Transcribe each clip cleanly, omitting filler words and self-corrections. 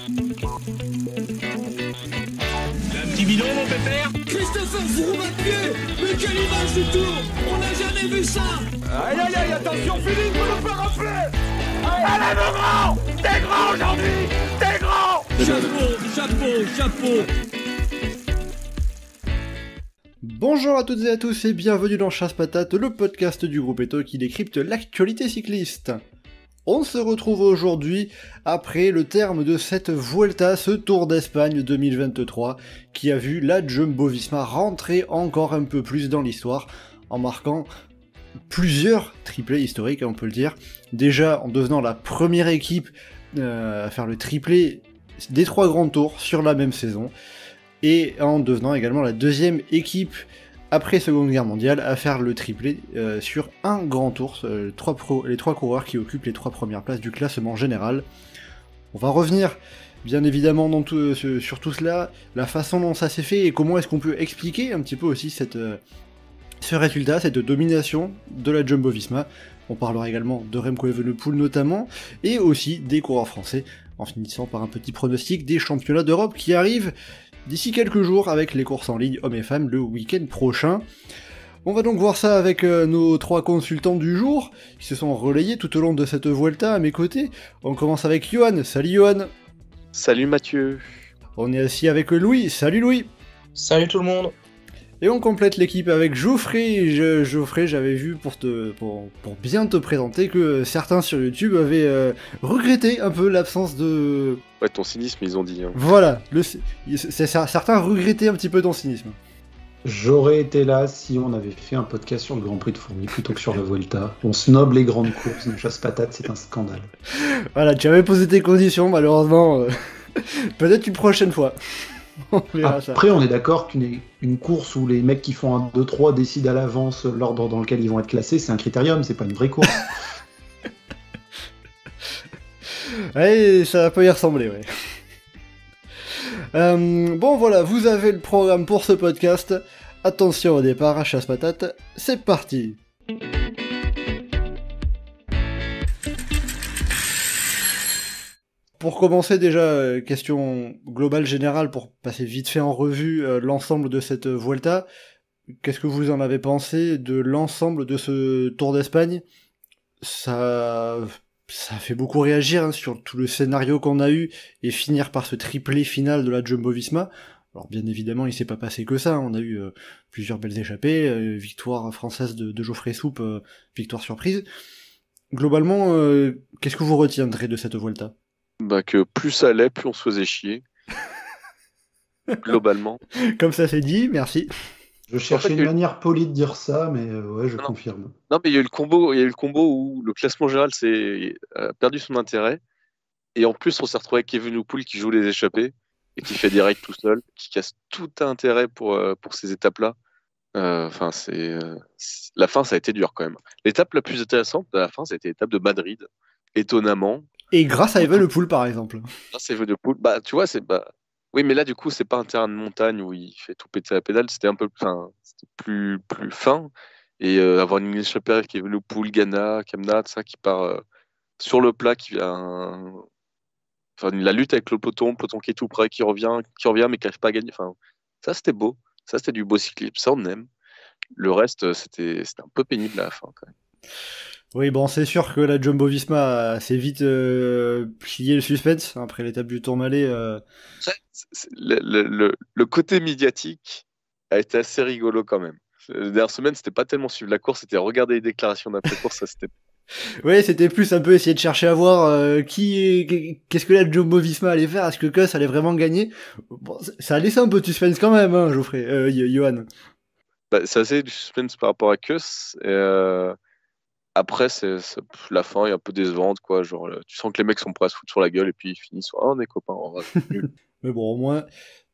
Un petit bidon, mon pépère. Christopher Froome à pied. Mais quelle image du tour. On n'a jamais vu ça. Aïe aïe aïe, attention Philippe, vous nous faire rafler. Allez mon grand, t'es grand aujourd'hui, t'es grand. Chapeau. Bonjour à toutes et à tous et bienvenue dans Chasse Patate, le podcast du groupe Eto qui décrypte l'actualité cycliste. On se retrouve aujourd'hui après le terme de cette Vuelta, ce Tour d'Espagne 2023, qui a vu la Jumbo-Visma rentrer encore un peu plus dans l'histoire, en marquant plusieurs triplés historiques, on peut le dire. Déjà en devenant la première équipe à faire le triplé des 3 grands tours sur la même saison, et en devenant également la deuxième équipe après Seconde Guerre mondiale à faire le triplé sur un grand tour, les 3 coureurs qui occupent les 3 premières places du classement général. On va revenir bien évidemment sur tout cela, la façon dont ça s'est fait et comment est-ce qu'on peut expliquer un petit peu aussi ce résultat, cette domination de la Jumbo-Visma. On parlera également de Remco Evenepoel notamment, et aussi des coureurs français, en finissant par un petit pronostic des championnats d'Europe qui arrivent d'ici quelques jours avec les courses en ligne hommes et femmes le week-end prochain. On va donc voir ça avec nos 3 consultants du jour, qui se sont relayés tout au long de cette Vuelta à mes côtés. On commence avec Johan. Salut Johan. Salut Mathieu. On est assis avec Louis. Salut Louis. Salut tout le monde. Et on complète l'équipe avec Geoffrey. Geoffrey, j'avais vu pour bien te présenter que certains sur YouTube avaient regretté un peu l'absence de... Ouais, ton cynisme, ils ont dit. Hein. Voilà, certains regrettaient un petit peu ton cynisme. J'aurais été là si on avait fait un podcast sur le Grand Prix de Fourmies plutôt que sur la Vuelta. On snob les grandes courses, une chasse patate, c'est un scandale. Voilà, tu avais posé tes conditions, malheureusement. Peut-être une prochaine fois. On verra ça. Après, on est d'accord qu'une course où les mecs qui font un 2-3 décident à l'avance l'ordre dans lequel ils vont être classés, c'est un critérium, c'est pas une vraie course. Ouais, ça peut y ressembler, ouais. Bon voilà, vous avez le programme pour ce podcast. Attention au départ, à chasse patate, c'est parti. Pour commencer déjà, question globale générale pour passer vite fait en revue l'ensemble de cette Vuelta. Qu'est-ce que vous en avez pensé de l'ensemble de ce Tour d'Espagne ? Ça fait beaucoup réagir hein, sur tout le scénario qu'on a eu et finir par ce triplé final de la Jumbo-Visma. Alors bien évidemment, il s'est pas passé que ça, on a eu plusieurs belles échappées, victoire française de Geoffrey Soupe, victoire surprise. Globalement, qu'est-ce que vous retiendrez de cette Vuelta ? Bah que plus ça allait, plus on se faisait chier. Globalement. Comme ça c'est dit, merci. Je cherchais une manière polie de dire ça, mais ouais, je confirme. Non, mais il y a eu le combo où le classement général a perdu son intérêt. Et en plus, on s'est retrouvé avec Evenepoel qui joue les échappées et qui fait direct tout seul, qui casse tout intérêt pour ces étapes-là. La fin, ça a été dur quand même. L'étape la plus intéressante de la fin, ça a été l'étape de Madrid, étonnamment. Et grâce à Evenepoel, par exemple. Grâce à Evenepoel, tu vois, oui, mais là, du coup, c'est pas un terrain de montagne où il fait tout péter la pédale, c'était un peu plus fin. Et avoir une échappée avec Evenepoel, Ghana, Kamna, ça qui part sur le plat, qui vient. Enfin, la lutte avec le peloton qui est tout près, qui revient, mais qui n'arrive pas à gagner. Enfin, ça, c'était beau. Ça, c'était du beau cyclisme. Ça, on aime. Le reste, c'était un peu pénible à la fin, quand même. Oui, bon, c'est sûr que la Jumbo-Visma a assez vite plié le suspense après l'étape du Tourmalet. Le côté médiatique a été assez rigolo quand même. La dernière semaine, c'était pas tellement suivre la course, c'était regarder les déclarations d'après-course, ça c'était... Oui, c'était plus un peu essayer de chercher à voir qu'est-ce que la Jumbo-Visma allait faire, est-ce que Kuss allait vraiment gagner. Bon, ça a laissé un peu de suspense quand même, hein, Geoffrey, Johan. Bah, c'est assez du suspense par rapport à Kuss, après, la fin est un peu décevante, quoi. Genre, tu sens que les mecs sont prêts à se foutre sur la gueule et puis ils finissent on est copains, on va nul. Mais bon, au moins,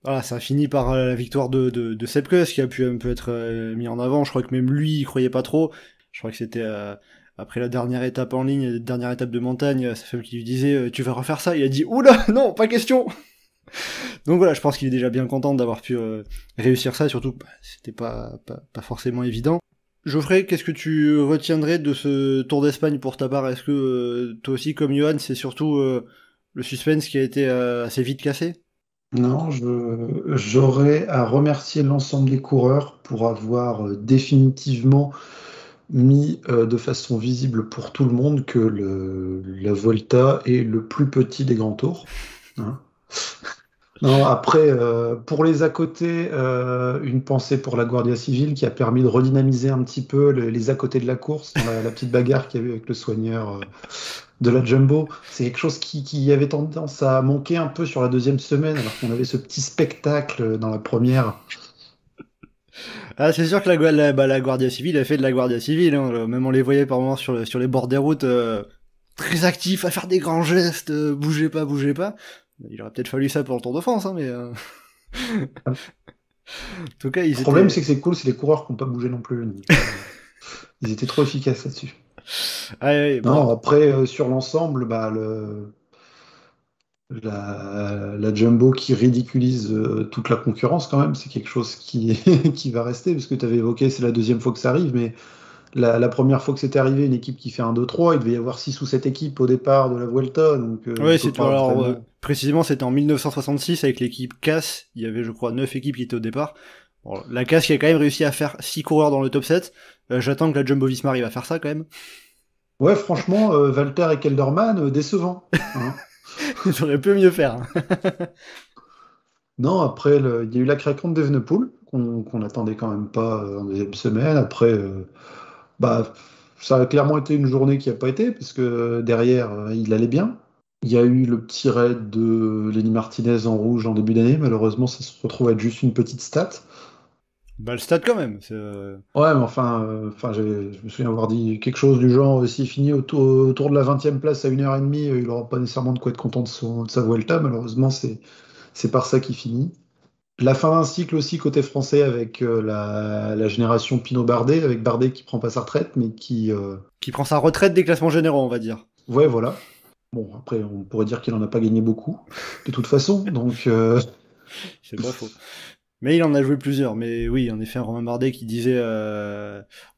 voilà, ça finit par la victoire de Sepp Kuss qui a pu un peu être mis en avant. Je crois que même lui, il croyait pas trop. Je crois que c'était après la dernière étape en ligne, la dernière étape de montagne, sa femme qui lui disait tu vas refaire ça. Il a dit oula, non, pas question. Donc voilà, je pense qu'il est déjà bien content d'avoir pu réussir ça. Surtout, c'était pas forcément évident. Geoffrey, qu'est-ce que tu retiendrais de ce Tour d'Espagne pour ta part ? Est-ce que toi aussi, comme Johan, c'est surtout Le suspense qui a été assez vite cassé. Non, j'aurais à remercier l'ensemble des coureurs pour avoir définitivement mis de façon visible pour tout le monde que la Volta est le plus petit des grands tours. Hein. Non, après, pour les à côté, une pensée pour la Guardia Civile qui a permis de redynamiser un petit peu les à côté de la course, dans la petite bagarre qu'il y a eu avec le soigneur de la Jumbo. C'est quelque chose qui avait tendance à manquer un peu sur la deuxième semaine, alors qu'on avait ce petit spectacle dans la première. Ah, c'est sûr que la Guardia Civile a fait de la Guardia Civile. Hein. Même on les voyait par moments sur les bords des routes, très actifs, à faire des grands gestes, bougez pas. Il aurait peut-être fallu ça pour le Tour de France, hein, mais... En tout cas, le problème, c'est que c'est cool, c'est les coureurs qui n'ont pas bougé non plus. Donc, ils étaient trop efficaces là-dessus. Ah, oui, bon. Non, après, sur l'ensemble, bah, la Jumbo qui ridiculise toute la concurrence, quand même, c'est quelque chose qui va rester, parce que tu avais évoqué, c'est la deuxième fois que ça arrive, mais la première fois que c'était arrivé, une équipe qui fait 1-2-3, il devait y avoir 6 ou 7 équipes au départ de la Vuelta. Donc, oui, précisément, c'était en 1966 avec l'équipe CAS. Il y avait, je crois, 9 équipes qui étaient au départ. Bon, la CAS qui a quand même réussi à faire 6 coureurs dans le top 7. J'attends que la Jumbo-Visma arrive à faire ça quand même. Ouais, franchement, Walter et Kelderman, décevant. Hein. Ils auraient pu mieux faire. Hein. Non, après, il y a eu la craquante d'Evenepoel, qu'on n'attendait quand même pas en deuxième semaine. Après, ça a clairement été une journée qui n'a pas été, parce que derrière, il allait bien. Il y a eu le petit raid de Lenny Martinez en rouge en début d'année. Malheureusement, ça se retrouve à être juste une petite stat. Bah, le stade quand même. Ouais, mais je me souviens avoir dit quelque chose du genre, s'il finit autour de la 20e place à 1h30, il n'aura pas nécessairement de quoi être content de sa Vuelta. Malheureusement, c'est par ça qu'il finit. La fin d'un cycle aussi côté français avec la génération Pinot-Bardet, avec Bardet qui prend pas sa retraite, mais qui prend sa retraite des classements généraux, on va dire. Ouais, voilà. Bon, après, on pourrait dire qu'il en a pas gagné beaucoup, de toute façon, donc... C'est pas faux. Mais il en a joué plusieurs. Mais oui, en effet, Romain Bardet qui disait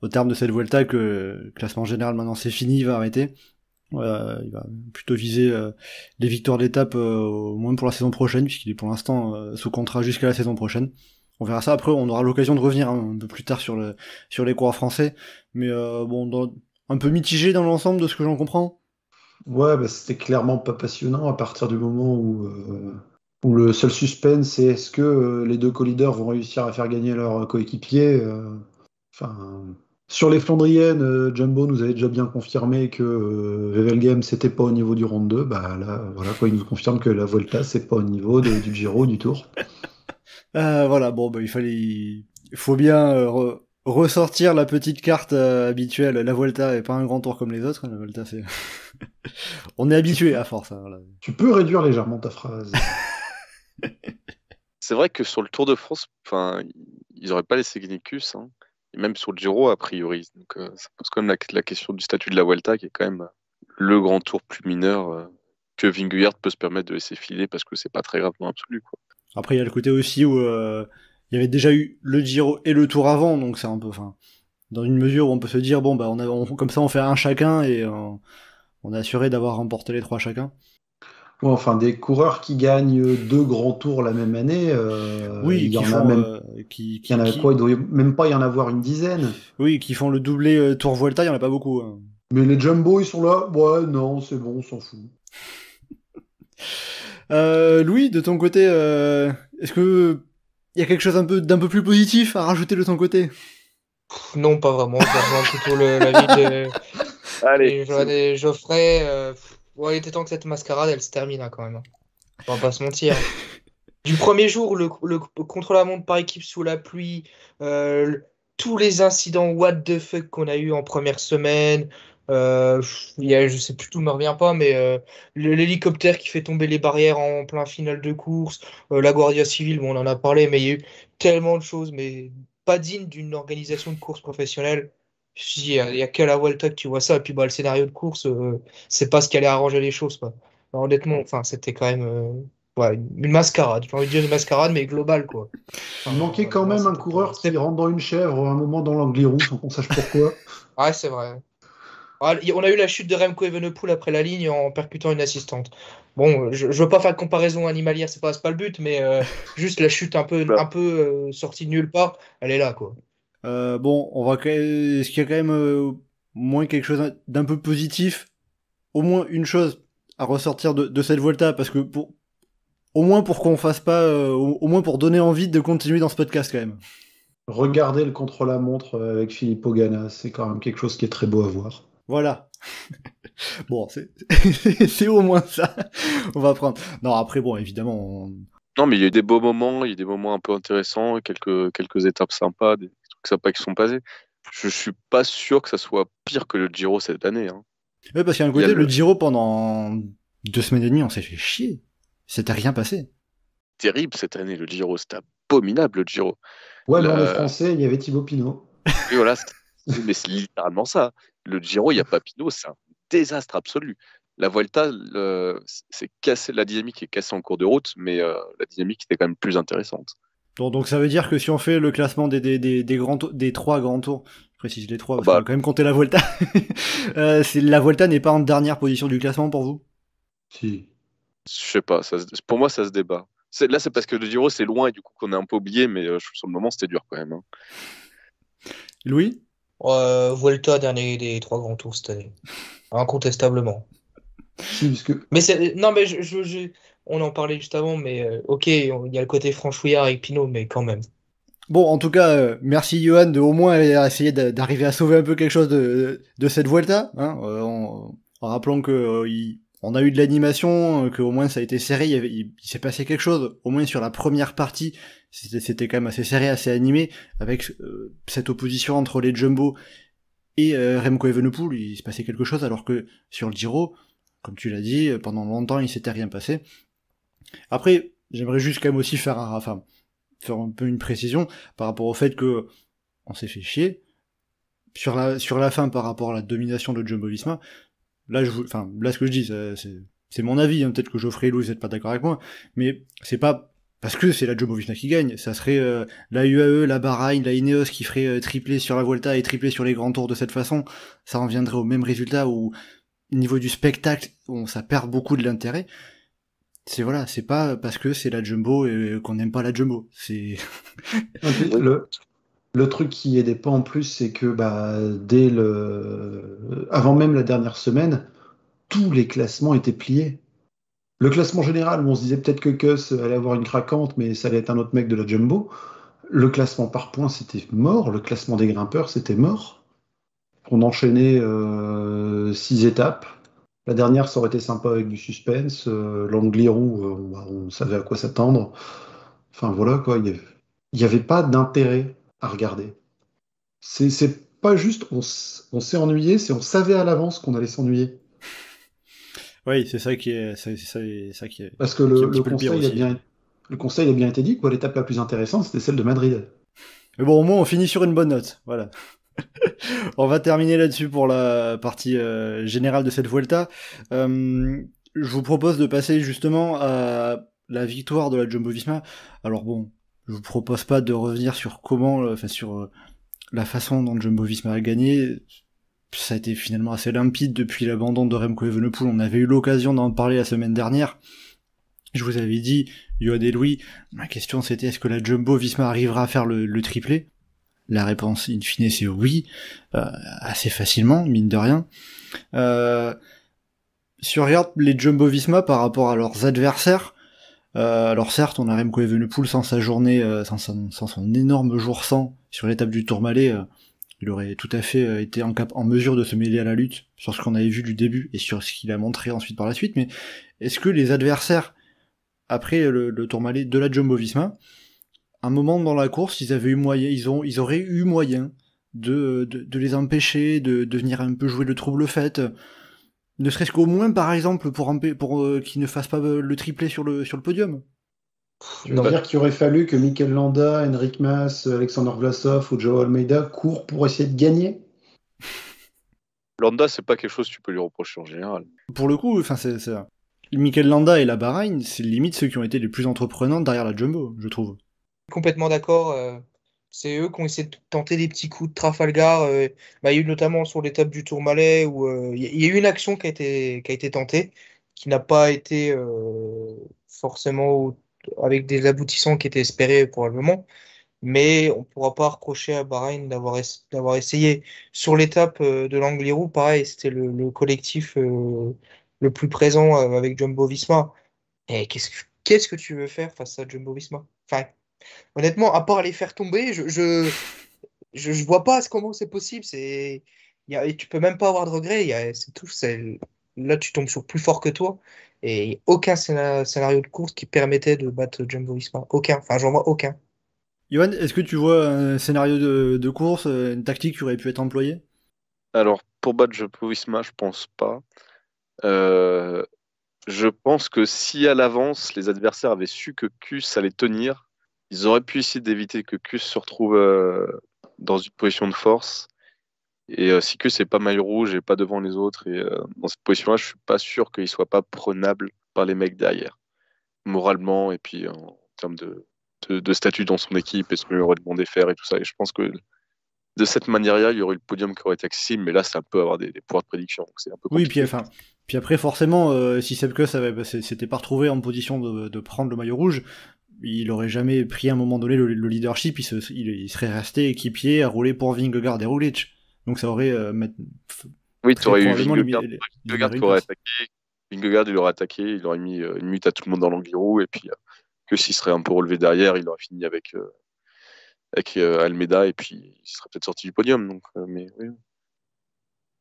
au terme de cette Vuelta que le classement général, maintenant c'est fini, il va arrêter. Il va plutôt viser les victoires d'étape au moins pour la saison prochaine, puisqu'il est pour l'instant sous contrat jusqu'à la saison prochaine. On verra ça après, on aura l'occasion de revenir un peu plus tard sur les coureurs français, mais un peu mitigé dans l'ensemble de ce que j'en comprends. Ouais, c'était clairement pas passionnant à partir du moment où le seul suspense c'est est-ce que les deux co-leaders vont réussir à faire gagner leur coéquipier. Sur les Flandriennes, Jumbo nous avait déjà bien confirmé que Wevelgem c'était pas au niveau du round 2. Bah là, voilà quoi, il nous confirme que la Volta c'est pas au niveau du Giro, du Tour. Voilà, bon, il faut bien ressortir la petite carte habituelle. La Volta est pas un grand tour comme les autres. La Volta, c'est... On est habitué à force. Hein, voilà. Tu peux réduire légèrement ta phrase. C'est vrai que sur le Tour de France, ils auraient pas laissé Gnicus, hein. Et même sur le Giro, a priori. Donc, ça pose quand même la question du statut de la Vuelta, qui est quand même le grand tour plus mineur que Vingegaard peut se permettre de laisser filer, parce que c'est pas très grave dans l'absolu, quoi. Après, il y a le côté aussi où il y avait déjà eu le Giro et le Tour avant, donc c'est un peu, dans une mesure où on peut se dire, bon, comme ça, on fait un chacun et on est assuré d'avoir remporté les 3 chacun. Ouais, des coureurs qui gagnent 2 grands tours la même année, oui, il y en a même. Il y en a quoi, il doit même pas y en avoir une dizaine. Oui, qui font le doublé Tour Vuelta, il y en a pas beaucoup. Hein. Mais les Jumbo, ils sont là. Ouais, non, c'est bon, on s'en fout. Louis, de ton côté, est-ce que il y a quelque chose d'un peu plus positif à rajouter de ton côté? Non, pas vraiment. C'est plutôt l'avis Allez. Geoffrey. Il était temps que cette mascarade, elle se termine hein, quand même. On va pas se mentir. Du premier jour, le contre-la-montre par équipe sous la pluie, tous les incidents what the fuck qu'on a eu en première semaine, je sais plus, tout me revient pas, mais l'hélicoptère qui fait tomber les barrières en plein final de course, la Guardia Civile, bon, on en a parlé, mais il y a eu tellement de choses, mais pas digne d'une organisation de course professionnelle. Il y a qu'à la Vuelta que tu vois ça, et puis le scénario de course, c'est pas ce qui allait arranger les choses, quoi. Alors, honnêtement, c'était quand même une mascarade. J'ai envie de dire une mascarade, mais globale, quoi. Il manquait quand même un coureur qui rentre dans une chèvre à un moment dans l'Angliru, sans qu'on sache pourquoi. Ouais, c'est vrai. On a eu la chute de Remco Evenepoel après la ligne en percutant une assistante. Bon, je veux pas faire de comparaison animalière, c'est pas le but, mais juste la chute un peu sortie de nulle part, elle est là, quoi. Bon, est-ce qu'il y a quand même au moins quelque chose d'un peu positif, au moins une chose à ressortir de cette Vuelta, parce que au moins pour qu'on fasse pas, au moins pour donner envie de continuer dans ce podcast quand même. Regardez le contre-la-montre avec Filippo Ganna, c'est quand même quelque chose qui est très beau à voir. Voilà. Bon, c'est au moins ça. On va prendre. Non, après, bon, évidemment. Non, mais il y a eu des beaux moments, il y a eu des moments un peu intéressants, quelques étapes sympas, des trucs sympas qui sont passés. Je suis pas sûr que ça soit pire que le Giro cette année. Hein. Ouais, parce qu'il y a un côté, le Giro, pendant 2 semaines et demie, on s'est fait chier. C'était rien passé. Terrible cette année, le Giro. C'était abominable, le Giro. Ouais, mais en français, il y avait Thibaut Pinot. Oui, voilà, mais c'est littéralement ça. Le Giro, il n'y a pas Pinot, c'est un désastre absolu. La Vuelta, c'est cassé, la dynamique est cassée en cours de route, mais la dynamique était quand même plus intéressante. Donc ça veut dire que si on fait le classement des 3 grands tours, je précise les 3, parce qu'on va quand même compter la Vuelta, la Vuelta n'est pas en dernière position du classement pour vous? Si. Je sais pas, pour moi ça se débat. Là c'est parce que le Giro c'est loin et du coup qu'on est un peu oublié, mais sur le moment c'était dur quand même. Hein. Louis? Vuelta, dernier des 3 grands tours cette année. Incontestablement. Si, parce que... Mais non, mais on en parlait juste avant, mais ok, il y a le côté franchouillard avec Pinot, mais quand même. Bon, en tout cas, merci Johan de au moins essayer d'arriver à sauver un peu quelque chose de cette Vuelta, hein, en rappelant que on a eu de l'animation, que au moins ça a été serré, il s'est passé quelque chose, au moins sur la première partie, c'était quand même assez serré, assez animé, avec cette opposition entre les Jumbo et Remco Evenepoel, il se passait quelque chose, alors que sur le Giro, comme tu l'as dit, pendant longtemps il s'était rien passé. Après, j'aimerais juste quand même aussi faire un peu une précision par rapport au fait que on s'est fait chier sur la fin par rapport à la domination de Jumbo-Visma. Là, ce que je dis, c'est mon avis, hein, peut-être que Geoffrey et Louis, vous êtes pas d'accord avec moi, mais c'est pas parce que c'est la Jumbo-Visma qui gagne, ça serait la UAE, la Bahreïn, la Ineos qui ferait tripler sur la Vuelta et tripler sur les grands tours de cette façon, ça en viendrait au même résultat où, au niveau du spectacle, ça perd beaucoup de l'intérêt. C'est pas parce que c'est la Jumbo et qu'on n'aime pas la Jumbo, c'est... Le truc qui aidait pas en plus, c'est que avant même la dernière semaine, tous les classements étaient pliés. Le classement général, où on se disait peut-être que Kuss allait avoir une craquante, mais ça allait être un autre mec de la Jumbo. Le classement par points, c'était mort. Le classement des grimpeurs, c'était mort. On enchaînait 6 étapes. La dernière, ça aurait été sympa avec du suspense. L'Angliru, on savait à quoi s'attendre. Enfin voilà, quoi. Il n'y avait pas d'intérêt à regarder. C'est pas juste on s'est ennuyé, c'est on savait à l'avance qu'on allait s'ennuyer. Oui, c'est ça qui est... ça qui est... Parce que le conseil a bien été dit, quoi. L'étape la plus intéressante, c'était celle de Madrid. Mais bon, au moins, on finit sur une bonne note. Voilà. On va terminer là-dessus pour la partie générale de cette Vuelta. Je vous propose de passer justement à la victoire de la Jumbo-Visma. Alors bon, je vous propose pas de revenir sur sur la façon dont Jumbo-Visma a gagné. Ça a été finalement assez limpide depuis l'abandon de Remco Evenepoel. On avait eu l'occasion d'en parler la semaine dernière. Je vous avais dit, Johan et Louis, ma question c'était est-ce que la Jumbo-Visma arrivera à faire le triplé? La réponse in fine c'est oui, assez facilement, mine de rien. Si on regarde les Jumbo-Visma par rapport à leurs adversaires, alors certes on a Remco Evenepoel sans sa journée, sans son énorme jour 100 sur l'étape du Tourmalet, il aurait tout à fait été en mesure de se mêler à la lutte sur ce qu'on avait vu du début et sur ce qu'il a montré ensuite par la suite, mais est-ce que les adversaires après le Tourmalet de la Jumbo-Visma, un moment dans la course, ils auraient eu moyen de les empêcher, de venir un peu jouer le trouble fait, ne serait-ce qu'au moins par exemple pour qu'ils ne fassent pas le triplé sur le podium. Tu veux dire qu'il aurait fallu que Mikel Landa, Enric Mas, Alexander Vlasov ou Joao Almeida courent pour essayer de gagner? Landa, c'est pas quelque chose que tu peux lui reprocher en général. Pour le coup, c'est Mikel Landa et la Bahreïn, c'est limite ceux qui ont été les plus entreprenants derrière la Jumbo, je trouve. Complètement d'accord. C'est eux qui ont essayé de tenter des petits coups de Trafalgar. Il y a eu notamment sur l'étape du Tourmalet où il y a eu une action qui a été tentée, qui n'a pas été forcément avec des aboutissants qui étaient espérés probablement. Mais on ne pourra pas reprocher à Bahreïn d'avoir essayé. Sur l'étape de l'Angliru, pareil, c'était le collectif le plus présent avec Jumbo-Visma. Et qu'est-ce que tu veux faire face à Jumbo-Visma? Enfin, honnêtement, à part les faire tomber, je vois pas comment c'est possible. Et tu peux même pas avoir de regrets. C'est tout, là, tu tombes sur plus fort que toi. Et aucun scénario de course qui permettait de battre Jumbo-Visma. Aucun. Enfin, j'en vois aucun. Johan, est-ce que tu vois un scénario de course, une tactique qui aurait pu être employée? Alors, pour battre Jumbo-Visma, je pense pas. Euh, je pense que si à l'avance, les adversaires avaient su que Kuss allait tenir, ils auraient pu essayer d'éviter que Kuss se retrouve dans une position de force. Et si Kuss n'est pas maillot rouge et pas devant les autres, et dans cette position-là, je suis pas sûr qu'il soit pas prenable par les mecs derrière, moralement et puis en termes de statut dans son équipe et ce que lui aurait demandé de faire et tout ça. Et je pense que de cette manière-là, il y aurait eu le podium qui aurait été accessible, mais là, c'est un peu avoir des pouvoirs de prédiction, donc c'est un peu Oui, compliqué. puis après, forcément, si Sepp Kuss s'était pas retrouvé en position de prendre le maillot rouge, il aurait jamais pris à un moment donné le leadership, il serait resté équipier à rouler pour Vingegaard et Roglic. Donc ça aurait Oui, tu aurais eu probablement Vingegaard qui aurait attaqué. Vingegaard, il aurait attaqué, il aurait mis une minute à tout le monde dans l'Angliru, et puis que s'il serait un peu relevé derrière, il aurait fini avec Almeida, et puis il serait peut-être sorti du podium. Donc, mais oui,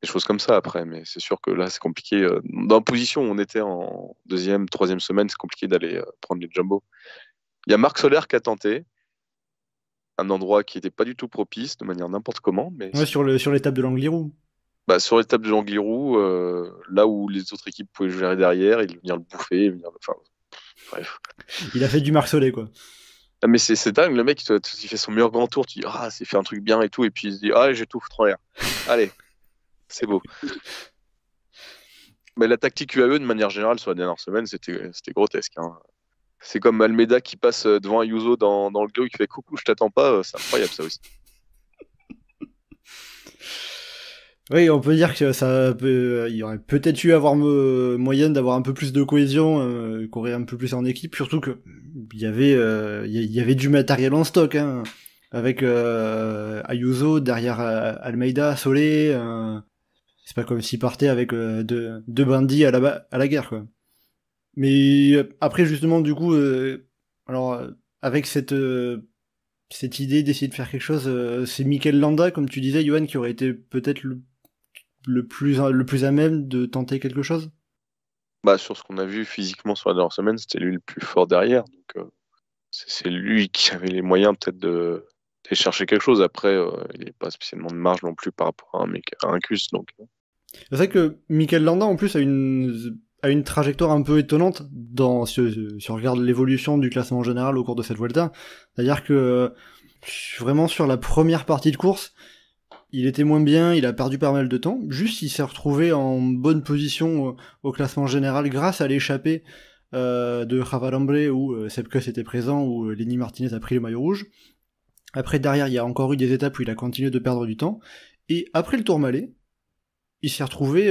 des choses comme ça après. Mais c'est sûr que là, c'est compliqué. Dans la position où on était en deuxième, troisième semaine, c'est compliqué d'aller prendre les jumbo. Il y a Marc Soler qui a tenté un endroit qui n'était pas du tout propice, de manière n'importe comment. Mais Ouais, sur l'étape de l'Angliru. sur l'étape de l'Angliru, là où les autres équipes pouvaient gérer derrière, il venir le bouffer, enfin, bref. Il a fait du Marc Soler, quoi. Ah, mais c'est dingue, le mec, il fait son meilleur grand tour, tu dis, ah, c'est fait un truc bien et tout, et puis il se dit, ah, j'ai tout foutre en l'air. Allez, c'est beau. Mais la tactique UAE, de manière générale, sur la dernière semaine, c'était grotesque. Hein. C'est comme Almeida qui passe devant Ayuso dans le grille, qui fait coucou, je t'attends pas, c'est incroyable ça aussi. Oui, on peut dire que il y aurait peut-être eu avoir moyen d'avoir un peu plus de cohésion, courir un peu plus en équipe, surtout que il y avait du matériel en stock, hein, avec Ayuso derrière Almeida, Solé. C'est pas comme s'ils partaient avec deux bandits à la guerre, quoi. Mais après, justement, du coup, avec cette idée d'essayer de faire quelque chose, c'est Mikel Landa, comme tu disais, Johan, qui aurait été peut-être le plus à même de tenter quelque chose. Sur ce qu'on a vu physiquement sur la dernière semaine, c'était lui le plus fort derrière. Donc c'est lui qui avait les moyens peut-être d'aller chercher quelque chose. Après, il n'est pas spécialement de marge non plus par rapport à un Kuss. Donc. C'est vrai que Mikel Landa, en plus, a une trajectoire un peu étonnante si on regarde l'évolution du classement général au cours de cette Vuelta. C'est-à-dire que vraiment sur la première partie de course, il était moins bien, il a perdu pas mal de temps. Juste, il s'est retrouvé en bonne position au classement général grâce à l'échappée de Javalambre où Sepp Kuss était présent, où Lenny Martinez a pris le maillot rouge. Après, derrière, il y a encore eu des étapes où il a continué de perdre du temps. Et après le Tourmalet, il s'est retrouvé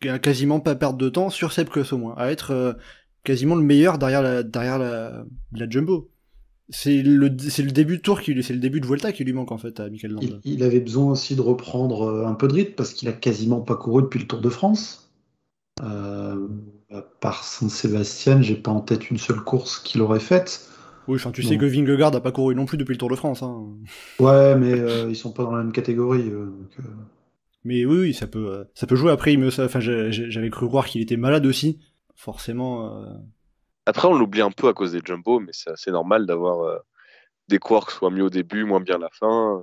à quasiment pas perdre de temps sur Sepp Kuss au moins, à être quasiment le meilleur derrière la Jumbo. C'est le début de tour c'est le début de Vuelta qui lui manque en fait à Mikel Landa. Il avait besoin aussi de reprendre un peu de rythme parce qu'il a quasiment pas couru depuis le Tour de France. À part Saint-Sébastien, j'ai pas en tête une seule course qu'il aurait faite. Oui, enfin, tu sais que Vingegaard a pas couru non plus depuis le Tour de France. Hein. Ouais, mais ils sont pas dans la même catégorie. Mais oui, ça peut jouer. Après, j'avais cru croire qu'il était malade aussi. Forcément. Après, on l'oublie un peu à cause des jumbo, mais c'est assez normal d'avoir des coureurs qui soient mieux au début, moins bien à la fin,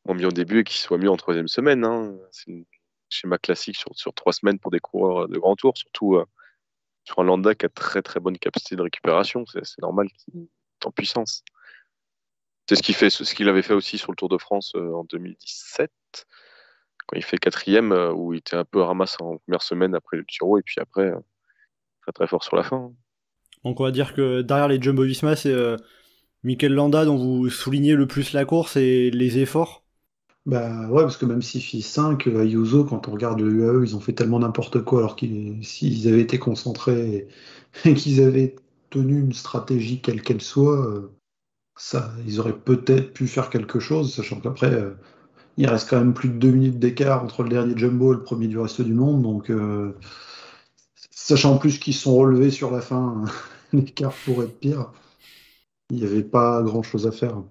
moins bien au début et qui soient mieux en troisième semaine. Hein. C'est un schéma classique sur 3 semaines pour des coureurs de grand tour, surtout sur un Landa qui a très très bonne capacité de récupération. C'est normal qu'il est en puissance. C'est ce qu'il avait fait aussi sur le Tour de France en 2017, quand il fait 4e, où il était un peu ramasse en première semaine après le Giro, et puis après, très très fort sur la fin. Donc on va dire que derrière les Jumbo-Visma, c'est Mikel Landa, dont vous soulignez le plus la course et les efforts. Bah ouais, parce que même s'il fit 5, Ayuso, quand on regarde le UAE, ils ont fait tellement n'importe quoi, alors qu'ils s'ils avaient été concentrés et qu'ils avaient tenu une stratégie quelle qu'elle soit, ça, ils auraient peut-être pu faire quelque chose, sachant qu'après, il reste quand même plus de 2 minutes d'écart entre le dernier jumbo et le premier du reste du monde, donc sachant en plus qu'ils sont relevés sur la fin, l'écart pourrait être pire. Il n'y avait pas grand-chose à faire.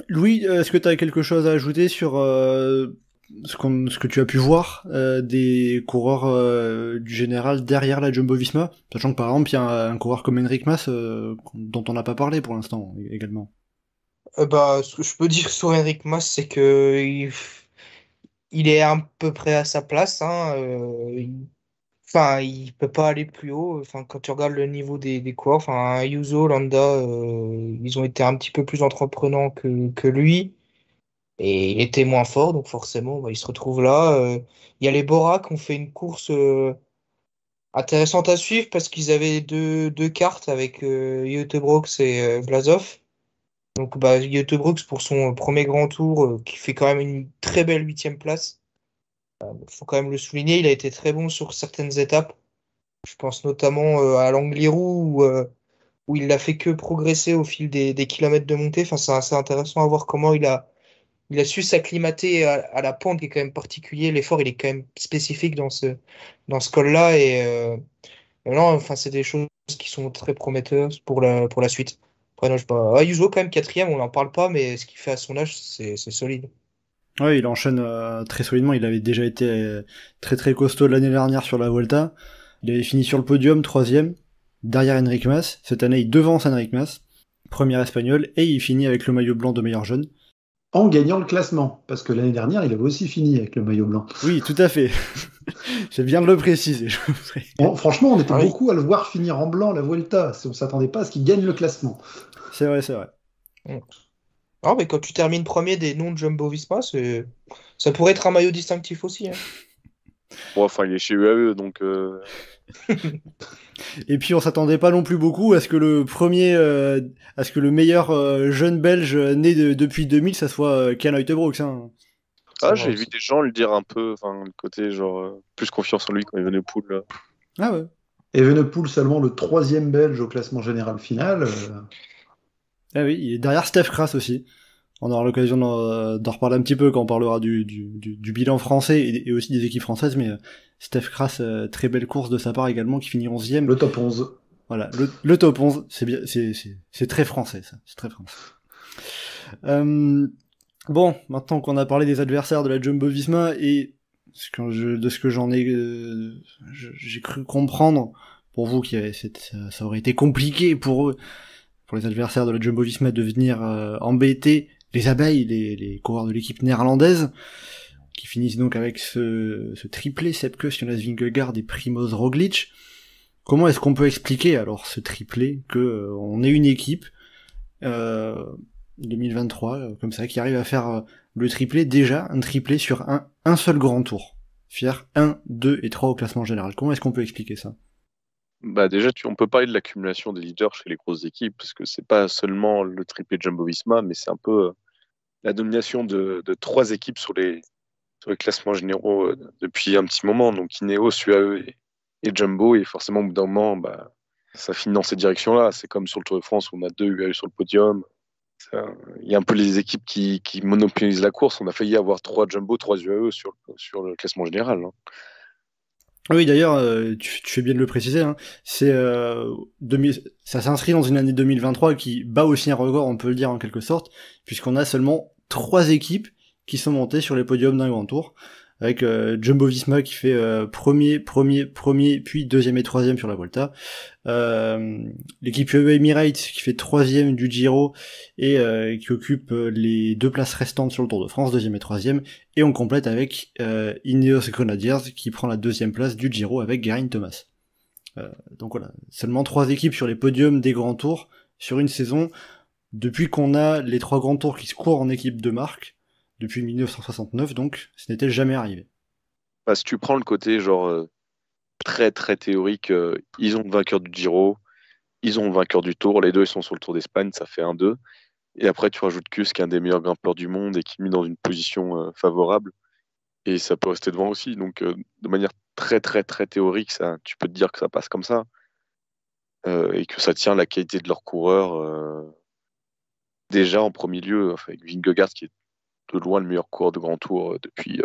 Louis, est-ce que tu as quelque chose à ajouter sur ce que tu as pu voir des coureurs du général derrière la Jumbo-Visma, sachant que par exemple il y a un coureur comme Enric Mas dont on n'a pas parlé pour l'instant également. Ce que je peux dire sur Enric Mas, c'est que il est à peu près à sa place, hein. Enfin, il peut pas aller plus haut. Enfin, quand tu regardes le niveau des coureurs, enfin, Ayuso, Landa, ils ont été un petit peu plus entreprenants que lui. Et il était moins fort, donc forcément, bah, il se retrouve là. Il y a les Bora qui ont fait une course intéressante à suivre parce qu'ils avaient deux cartes avec Jøtebrooks et Vlasov. Donc, bah, Jøtebrooks pour son premier grand tour, qui fait quand même une très belle 8e place. Il faut quand même le souligner, il a été très bon sur certaines étapes. Je pense notamment à l'Angliru où il n'a fait que progresser au fil des kilomètres de montée. Enfin, c'est assez intéressant à voir comment il a su s'acclimater à la pente qui est quand même particulier. L'effort, il est quand même spécifique dans ce col-là. Et non, enfin, c'est des choses qui sont très prometteuses pour la suite. Après, non, je sais pas. Ayuso, quand même, 4e, on n'en parle pas, mais ce qu'il fait à son âge, c'est solide. Ouais, il enchaîne très solidement. Il avait déjà été très très costaud l'année dernière sur la Vuelta. Il avait fini sur le podium, 3e, derrière Enric Mas. Cette année, il devance Enric Mas, premier espagnol, et il finit avec le maillot blanc de meilleur jeune. En gagnant le classement, parce que l'année dernière, il avait aussi fini avec le maillot blanc. Oui, tout à fait. C'est bien de le préciser. Franchement, on était beaucoup à le voir finir en blanc la Vuelta. On s'attendait pas à ce qu'il gagne le classement. C'est vrai, c'est vrai. Non, mais quand tu termines premier des noms de Jumbo-Visma, ça pourrait être un maillot distinctif aussi. Hein. Bon, enfin, il est chez UAE, donc... Et puis on s'attendait pas non plus beaucoup à ce que le meilleur jeune belge né depuis 2000, ça soit Ken Uijtdebroeks. Hein. Ah, j'ai vu des gens le dire un peu, enfin, le côté genre plus confiance en lui quand Evenepoel. Là. Ah ouais. Evenepoel seulement le 3e belge au classement général final. Ah oui, il est derrière Steph Kras aussi. On aura l'occasion d'en reparler un petit peu quand on parlera du bilan français et aussi des équipes françaises, mais Steph Kras, très belle course de sa part également, qui finit 11e. Le top 11. Voilà, le top 11, c'est bien, c'est très français, ça. C'est très français. Bon, maintenant qu'on a parlé des adversaires de la Jumbo-Visma et de ce que j'en ai, j'ai cru comprendre, pour vous, ça aurait été compliqué pour eux, pour les adversaires de la Jumbo-Visma, de venir embêter les abeilles, les coureurs de l'équipe néerlandaise, qui finissent donc avec ce triplé Sepp Kuss, Jonas Vingegaard et Primoz Roglic. Comment est-ce qu'on peut expliquer alors ce triplé, que on est une équipe 2023 comme ça qui arrive à faire le triplé, déjà un triplé sur un seul grand tour, faire 1, 2 et 3 au classement général. Comment est-ce qu'on peut expliquer ça? Bah déjà, on peut parler de l'accumulation des leaders chez les grosses équipes, parce que c'est pas seulement le triplé de Jumbo-Visma, mais c'est un peu la domination de 3 équipes sur les classements généraux depuis un petit moment, donc Ineos, UAE et Jumbo, et forcément au bout d'un moment, bah, ça finit dans cette direction-là. C'est comme sur le Tour de France où on a 2 UAE sur le podium. Il y a un peu les équipes qui monopolisent la course. On a failli avoir 3 Jumbo, 3 UAE sur le classement général. Hein. Oui, d'ailleurs, tu fais bien de le préciser, hein. Ça s'inscrit dans une année 2023 qui bat aussi un record, on peut le dire en quelque sorte, puisqu'on a seulement 3 équipes qui sont montées sur les podiums d'un grand tour, avec Jumbo-Visma qui fait premier, puis 2e et 3e sur la Volta, l'équipe UAE Emirates qui fait 3e du Giro et qui occupe les 2 places restantes sur le Tour de France, 2e et 3e, et on complète avec Ineos Grenadiers qui prend la 2e place du Giro avec Geraint Thomas. Donc voilà, seulement 3 équipes sur les podiums des grands tours sur une saison, depuis qu'on a les 3 grands tours qui se courent en équipe de marque, depuis 1969, donc, ce n'était jamais arrivé. Bah, si tu prends le côté genre très très théorique, ils ont le vainqueur du Giro, ils ont le vainqueur du Tour, les deux ils sont sur le Tour d'Espagne, ça fait 1-2. Et après, tu rajoutes Kus, qui est un des meilleurs grimpeurs du monde et qui est mis dans une position favorable. Et ça peut rester devant aussi. Donc, de manière très, très, très théorique, ça, tu peux te dire que ça passe comme ça. Et que ça tient la qualité de leur coureur. Déjà, en premier lieu, enfin, avec Vingegaard, qui est de loin le meilleur coureur de Grand Tour depuis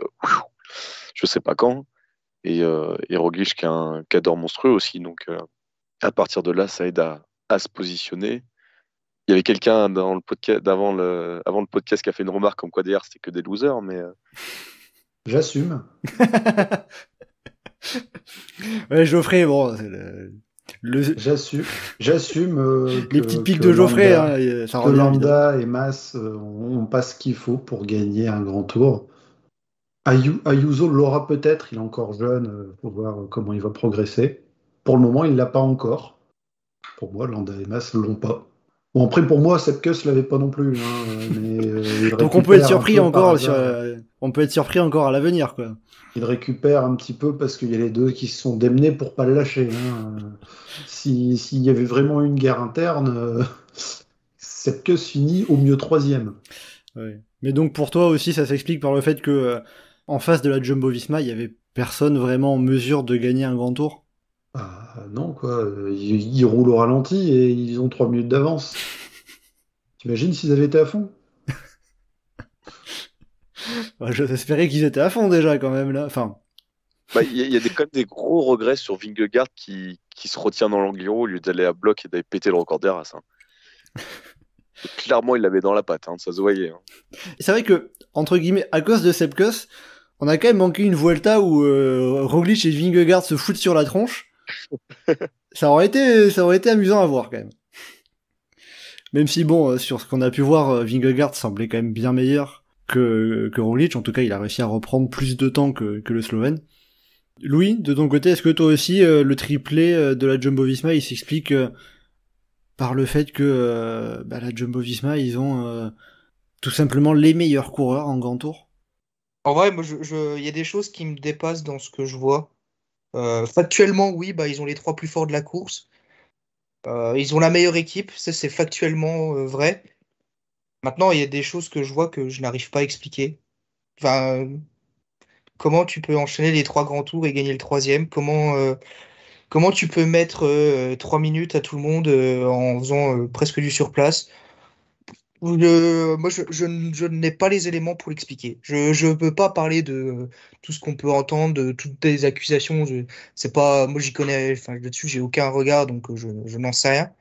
je sais pas quand. Et Roglic, qui est un cadre monstrueux aussi. Donc, à partir de là, ça aide à se positionner. Il y avait quelqu'un dans le podcast avant le podcast qui a fait une remarque comme quoi derrière c'était que des losers, mais J'assume. Ouais, Geoffrey, bon, J'assume les petites piques de Geoffrey, hein, ça que revient évidemment. Landa et Mas ont pas ce qu'il faut pour gagner un grand tour. Ayuso l'aura peut-être, il est encore jeune, faut voir comment il va progresser. Pour le moment, il l'a pas encore. Pour moi, Landa et Mas l'ont pas. Bon, après, pour moi, Sepkus l'avait pas non plus, hein, mais il Donc on peut être récupère un surpris peu par encore hasard. on peut être surpris encore à l'avenir, quoi. Il récupère un petit peu parce qu'il y a les deux qui se sont démenés pour pas le lâcher, hein. S'il y avait vraiment une guerre interne, Sepkus finit au mieux troisième. Ouais. Mais donc pour toi aussi, ça s'explique par le fait que en face de la Jumbo-Visma, il y avait personne vraiment en mesure de gagner un grand tour. Ah, non, quoi. Ils roulent au ralenti et ils ont 3 minutes d'avance. T'imagines s'ils avaient été à fond? Ouais, j'espérais qu'ils étaient à fond déjà quand même là. Enfin, bah, il y a quand même des gros regrets sur Vingegaard qui se retient dans l'Angliru au lieu d'aller à bloc et d'aller péter le record d'Arras. Hein. Clairement, il l'avait dans la patte, hein, ça se voyait. Hein. c'est vrai que entre guillemets, à cause de Sepkus, on a quand même manqué une Vuelta où Roglic et Vingegaard se foutent sur la tronche. Ça aurait été amusant à voir quand même. Même si bon, sur ce qu'on a pu voir, Vingegaard semblait quand même bien meilleur que Roglic. En tout cas, il a réussi à reprendre plus de temps que le Slovène. Louis, de ton côté, est-ce que toi aussi, le triplé de la Jumbo-Visma, il s'explique par le fait que la Jumbo-Visma, ils ont tout simplement les meilleurs coureurs en grand tour? En vrai, moi, il y a des choses qui me dépassent dans ce que je vois. Factuellement, oui, bah, ils ont les trois plus forts de la course. Ils ont la meilleure équipe, ça c'est factuellement vrai. Maintenant, il y a des choses que je vois que je n'arrive pas à expliquer. Enfin, comment tu peux enchaîner les trois grands tours et gagner le troisième? Comment tu peux mettre 3 minutes à tout le monde en faisant presque du surplace? Moi, je n'ai pas les éléments pour l'expliquer. Je ne peux pas parler de tout ce qu'on peut entendre, de toutes les accusations. C'est pas, moi, j'y connais, enfin, là-dessus, j'ai aucun regard, donc je n'en sais rien.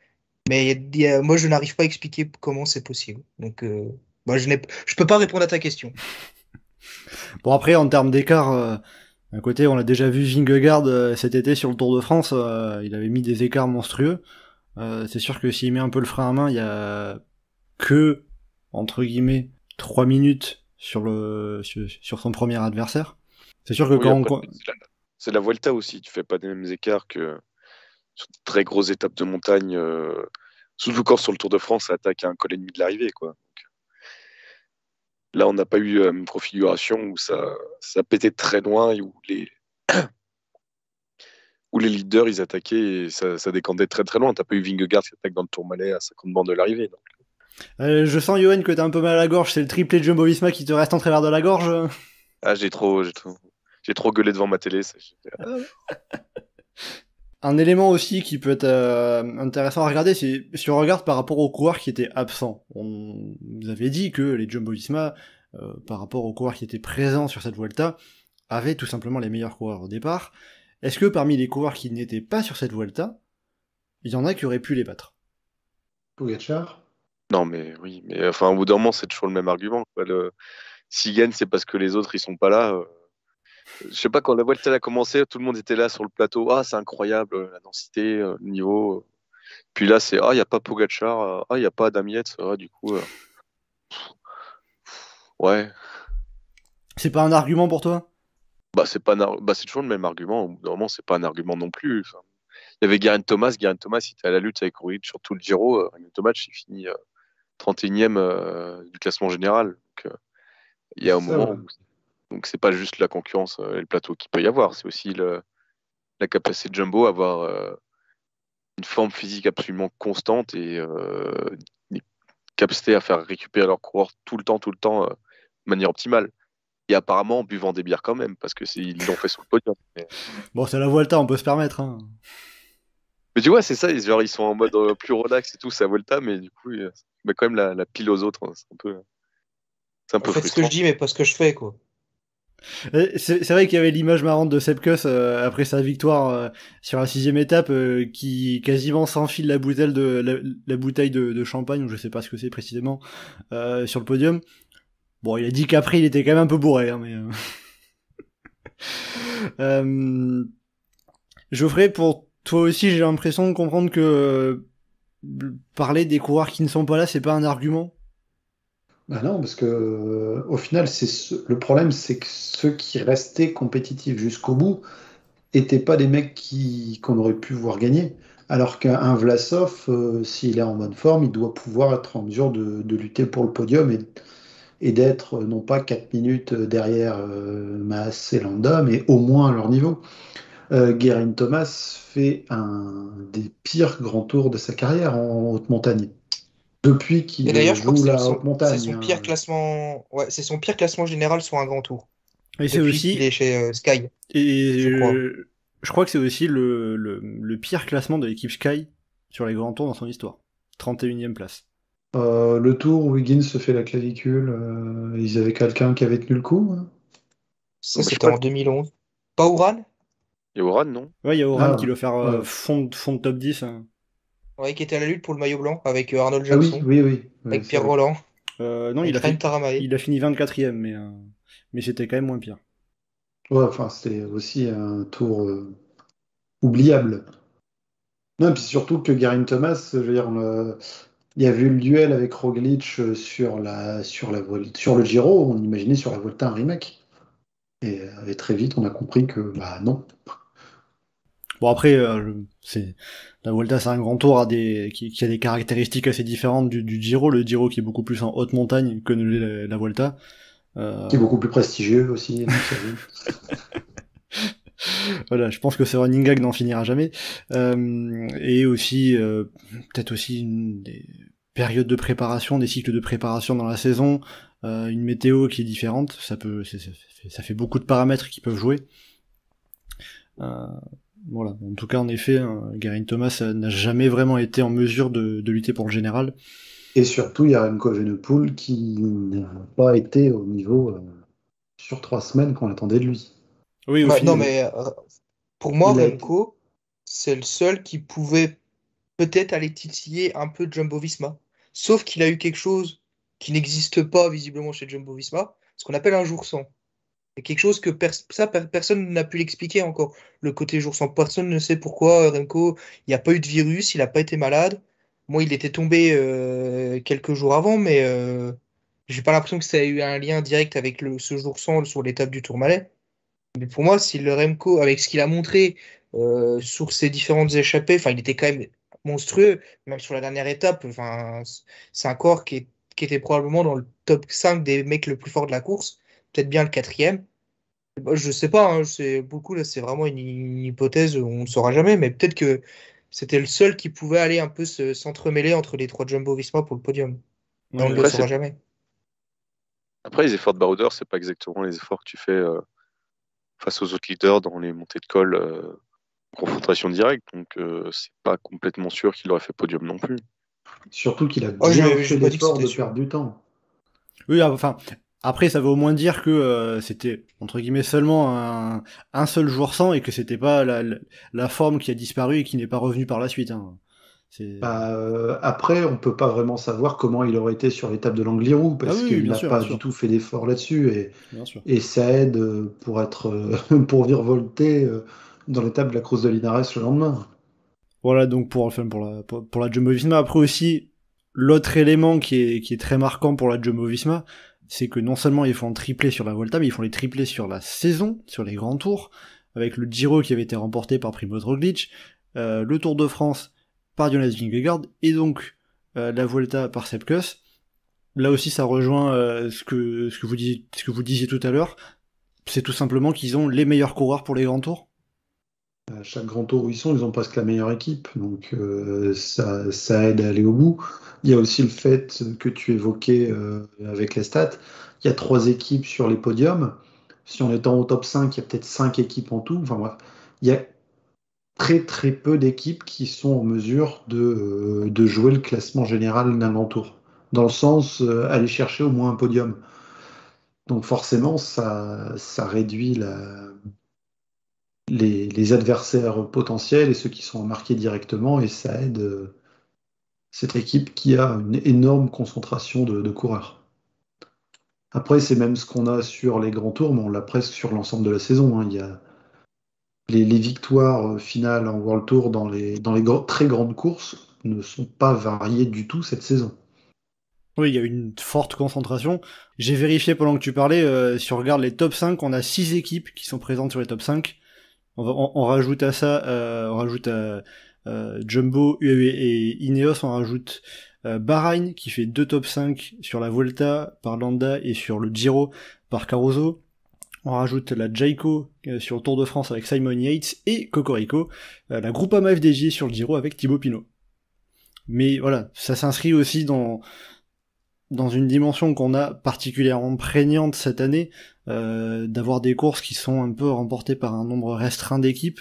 Mais moi, je n'arrive pas à expliquer comment c'est possible. Donc, moi, je peux pas répondre à ta question. Bon, après, en termes d'écart, d'un côté, on l'a déjà vu Vingegaard cet été sur le Tour de France, il avait mis des écarts monstrueux. C'est sûr que s'il met un peu le frein à main, il y a que, entre guillemets, 3 minutes sur son premier adversaire. C'est sûr que Oui, quand après, c'est la Vuelta aussi, tu fais pas des mêmes écarts que sur de très grosses étapes de montagne, surtout quand sur le Tour de France, ça attaque à un col ennemi de l'arrivée, quoi. Là, on n'a pas eu une configuration où ça pétait très loin et où les leaders, ils attaquaient et ça décantait très très loin. T'as pas eu Vingegaard qui attaque dans le Tourmalet à 50 bornes de l'arrivée. Donc. je sens, Johan, que t'as un peu mal à la gorge, c'est le triplé de Jumbo-Visma qui te reste en travers de la gorge. Ah, j'ai trop gueulé devant ma télé. Un élément aussi qui peut être intéressant à regarder, c'est si on regarde par rapport aux coureurs qui étaient absents. On vous avait dit que les Jumbo-Visma, par rapport aux coureurs qui étaient présents sur cette Vuelta, avaient tout simplement les meilleurs coureurs au départ. Est-ce que parmi les coureurs qui n'étaient pas sur cette Vuelta, il y en a qui auraient pu les battre? Pogacar? Non, mais oui, mais enfin, au bout d'un moment, c'est toujours le même argument. Quoi. S'ils gagnent, c'est parce que les autres, ils sont pas là. Je sais pas, quand la Vuelta a commencé, tout le monde était là sur le plateau. Ah, c'est incroyable, la densité, le niveau. Puis là, c'est il n'y a pas Pogacar, il n'y a pas Adam Yates. Du coup, ouais. C'est pas un argument pour toi? Bah, c'est toujours le même argument. Au bout d'un moment, c'est pas un argument non plus. Enfin, il y avait Geraint Thomas. Geraint Thomas, il était à la lutte avec Roglic sur tout le Giro. Geraint Thomas, il finit 31e du classement général. Donc, il y a un C'est ça, moment ouais. où. Donc, c'est pas juste la concurrence et le plateau qu'il peut y avoir. C'est aussi la capacité de Jumbo à avoir une forme physique absolument constante et capacité à faire récupérer leurs coureurs tout le temps, de manière optimale. Et apparemment en buvant des bières quand même, parce que ils l'ont fait sur le podium. Bon, c'est la Vuelta, on peut se permettre. Hein. Mais tu vois, c'est ça, genre, ils sont en mode plus relax et tout, c'est la Volta, mais du coup, ils mettent quand même la pile aux autres. Hein. C'est un peu Faites ce frustrant. que je dis, mais pas ce que je fais, quoi. C'est vrai qu'il y avait l'image marrante de Sepp Kuss après sa victoire sur la 6ème étape qui quasiment s'enfile la bouteille de champagne, ou je sais pas ce que c'est précisément, sur le podium. Bon, il a dit qu'après il était quand même un peu bourré, hein, mais... Geoffrey, pour toi aussi, j'ai l'impression de comprendre que parler des coureurs qui ne sont pas là, c'est pas un argument. Bah non, parce que au final, le problème, c'est que ceux qui restaient compétitifs jusqu'au bout étaient pas des mecs qu'on aurait pu voir gagner. Alors qu'un Vlasov, s'il est en bonne forme, il doit pouvoir être en mesure de lutter pour le podium et d'être non pas 4 minutes derrière Maas et Landa, mais au moins à leur niveau. Geraint Thomas fait un des pires grands tours de sa carrière en haute montagne. Depuis Et qu'il d'ailleurs, je crois que joue la haute c'est montagne. son pire classement. Ouais, c'est son pire classement général sur un grand tour. Et c'est Depuis qu'il est aussi... chez Sky. Et je crois que c'est aussi le pire classement de l'équipe Sky sur les grands tours dans son histoire. 31e place. Le tour où Higgins se fait la clavicule, ils avaient quelqu'un qui avait tenu le coup. Hein. Ça, c'était en 2011. Pas Ouran? Il y a Oran, non? Ouais, il y a Oran Ah, qui doit faire ouais. fond de top 10. Hein. Ouais, qui était à la lutte pour le maillot blanc avec Arnold Ah oui, Jackson, oui. avec c'est Pierre vrai. Roland, Non, avec Reine Taramae. il a fini 24e, mais c'était quand même moins pire. Ouais, enfin, c'était aussi un tour oubliable. Non, et puis surtout que Geraint Thomas, je veux dire, il y a vu le duel avec Roglic sur le Giro, on imaginait sur la Volta un remake. Et très vite, on a compris que, bah non. Bon après, la Vuelta c'est un grand tour qui a des caractéristiques assez différentes du Giro. Le Giro qui est beaucoup plus en haute montagne que ne l'est la Vuelta. Qui est beaucoup plus prestigieux aussi. Voilà, je pense que ce running gag n'en finira jamais. Et aussi, peut-être aussi des périodes de préparation, des cycles de préparation dans la saison, une météo qui est différente, ça fait beaucoup de paramètres qui peuvent jouer. Voilà. En tout cas, en effet, Geraint Thomas n'a jamais vraiment été en mesure de lutter pour le général. Et surtout, il y a Remco Evenepoel qui n'a pas été au niveau sur 3 semaines qu'on attendait de lui. Oui, au Bah, final. non, mais pour moi, Il a Remco, c'est le seul qui pouvait peut-être aller titiller un peu Jumbo-Visma. Sauf qu'il a eu quelque chose qui n'existe pas visiblement chez Jumbo-Visma, ce qu'on appelle un jour sans. C'est quelque chose que personne n'a pu l'expliquer encore. Le côté jour sans, personne ne sait pourquoi Remco, il n'y a pas eu de virus, il n'a pas été malade. Moi, il était tombé quelques jours avant, mais j'ai pas l'impression que ça ait eu un lien direct avec ce jour sans sur l'étape du Tourmalet. Mais pour moi, si le Remco, avec ce qu'il a montré sur ses différentes échappées, enfin, il était quand même monstrueux, même sur la dernière étape. Enfin, c'est un corps qui était probablement dans le top 5 des mecs le plus fort de la course, peut-être bien le quatrième. Bah, je sais pas, hein, beaucoup là, c'est vraiment une hypothèse, on ne saura jamais, mais peut-être que c'était le seul qui pouvait aller un peu s'entremêler entre les trois Jumbo-Visma pour le podium. Et on ne le Après, saura jamais. Après, les efforts de baroudeur, c'est pas exactement les efforts que tu fais face aux autres leaders dans les montées de col confrontation directe. Donc, c'est pas complètement sûr qu'il aurait fait podium non plus. Surtout qu'il a Oh, bien j'ai fait pas dit que l'effort c'était de sûr. perdre du temps. Oui, enfin, après, ça veut au moins dire que c'était, entre guillemets, seulement un seul jour sans et que c'était pas la forme qui a disparu et qui n'est pas revenue par la suite. Hein. Après, on peut pas vraiment savoir comment il aurait été sur l'étape de l'Angliru parce oui, qu'il bien n'a sûr, pas bien sûr. du tout fait d'effort là-dessus Bien sûr. et ça aide pour être pour virevolter dans l'étape de la Cross de Linares le lendemain. Voilà, donc pour la Jumbo-Visma. Après aussi, l'autre élément qui est très marquant pour la Jumbo-Visma, c'est que non seulement ils font le triplé sur la Volta, mais ils font les triplés sur la saison, sur les grands tours, avec le Giro qui avait été remporté par Primož Roglic, le Tour de France par Jonas Vingegaard, et donc la Volta par Sepp Kuss. Là aussi, ça rejoint ce que vous disiez tout à l'heure. C'est tout simplement qu'ils ont les meilleurs coureurs pour les grands tours. À chaque grand tour où ils ont presque la meilleure équipe, donc ça aide à aller au bout. Il y a aussi le fait que tu évoquais avec les stats, il y a 3 équipes sur les podiums. Si on est au top 5, il y a peut-être 5 équipes en tout. Enfin bref, il y a très très peu d'équipes qui sont en mesure de jouer le classement général d'un grand tour. Dans le sens, aller chercher au moins un podium. Donc forcément, ça réduit les adversaires potentiels et ceux qui sont marqués directement, et ça aide cette équipe qui a une énorme concentration de coureurs. Après, c'est même ce qu'on a sur les grands tours, mais on l'a presque sur l'ensemble de la saison, hein. Il y a les victoires finales en World Tour dans les très grandes courses ne sont pas variées du tout cette saison. Oui, il y a une forte concentration. J'ai vérifié pendant que tu parlais, si on regarde les top 5, on a 6 équipes qui sont présentes sur les top 5. On rajoute à ça, on rajoute à Jumbo, UAE et Ineos, on rajoute Bahreïn qui fait 2 top 5 sur la Vuelta par Landa et sur le Giro par Caruso. On rajoute la Jayco sur le Tour de France avec Simon Yates et Cocorico, la Groupama FDJ sur le Giro avec Thibaut Pinot. Mais voilà, ça s'inscrit aussi dans une dimension qu'on a particulièrement prégnante cette année, d'avoir des courses qui sont un peu remportées par un nombre restreint d'équipes,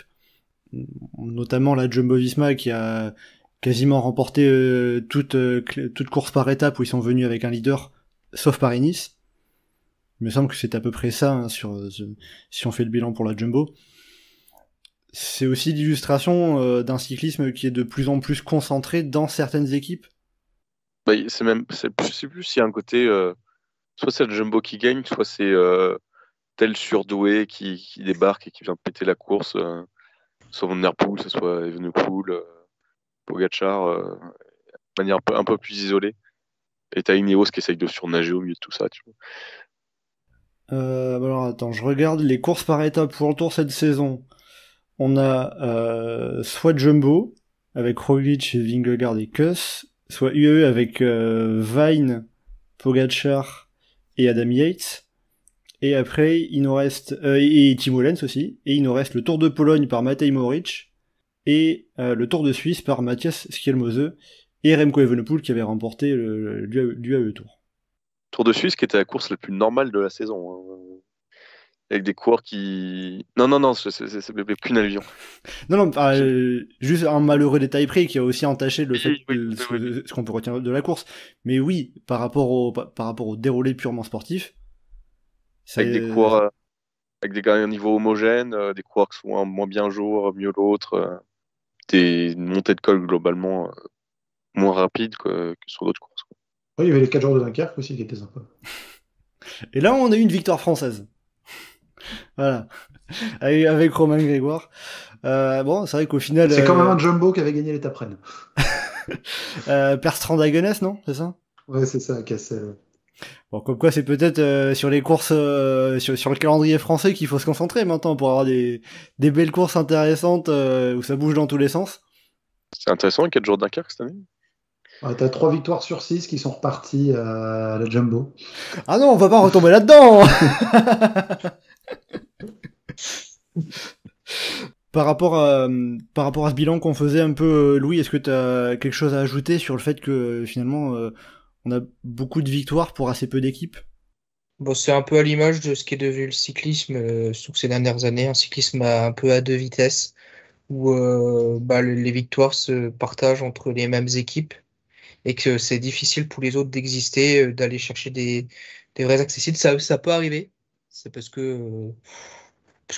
notamment la Jumbo-Visma qui a quasiment remporté toute course par étape où ils sont venus avec un leader, sauf Paris-Nice. Il me semble que c'est à peu près ça, hein, si on fait le bilan pour la Jumbo. C'est aussi l'illustration d'un cyclisme qui est de plus en plus concentré dans certaines équipes. Bah, je sais plus s'il y a un côté, soit c'est le Jumbo qui gagne, soit c'est tel surdoué qui débarque et qui vient péter la course, soit Van Der Poel, soit Evenepoel, Pogacar, de manière un peu plus isolée. Et t'as Ineos qui essaye de surnager au milieu de tout ça, tu vois. Alors attends, je regarde les courses par étapes pour le Tour cette saison. On a soit Jumbo avec Roglic, Vingegaard et Kuss, soit UAE avec Vine, Pogacar et Adam Yates. Et après, il nous reste et Timo Lenz aussi. Et il nous reste le Tour de Pologne par Matej Mohoric et le Tour de Suisse par Matthias Skjelmose et Remco Evenepoel qui avait remporté l'UAE Tour. Tour de Suisse qui était la course la plus normale de la saison, hein. Avec des coureurs qui... Non, c'est qu'une allusion. Non, juste un malheureux détail près qui a aussi entaché le fait ce qu'on peut retenir de la course. Mais oui, par rapport au déroulé purement sportif, avec des coureurs avec des gars à un niveau homogène, des coureurs qui sont moins bien un jour, mieux l'autre, des montées de col globalement moins rapides que sur d'autres courses. Oui, il y avait les 4 jours de Dunkerque aussi qui étaient sympas. Et là, on a eu une victoire française. Voilà. Avec Romain Grégoire. Bon, c'est vrai qu'au final... C'est quand même un Jumbo qui avait gagné l'étape Rennes. Perstrand Dagenès, non? C'est ça? Ouais, c'est ça, Cassel. Bon, comme quoi, c'est peut-être sur les courses, sur le calendrier français qu'il faut se concentrer maintenant pour avoir des belles courses intéressantes où ça bouge dans tous les sens. C'est intéressant, 4 jours de Dunkerque cette année. Ouais, t'as 3 victoires sur 6 qui sont reparties à la Jumbo. Ah non, on va pas retomber là-dedans. Par rapport à ce bilan qu'on faisait un peu, Louis, est-ce que tu as quelque chose à ajouter sur le fait que finalement on a beaucoup de victoires pour assez peu d'équipes? Bon, c'est un peu à l'image de ce qui est devenu le cyclisme sous ces dernières années, un cyclisme un peu à 2 vitesses, où les victoires se partagent entre les mêmes équipes et que c'est difficile pour les autres d'exister, d'aller chercher des vrais accessibles. Ça peut arriver, c'est parce que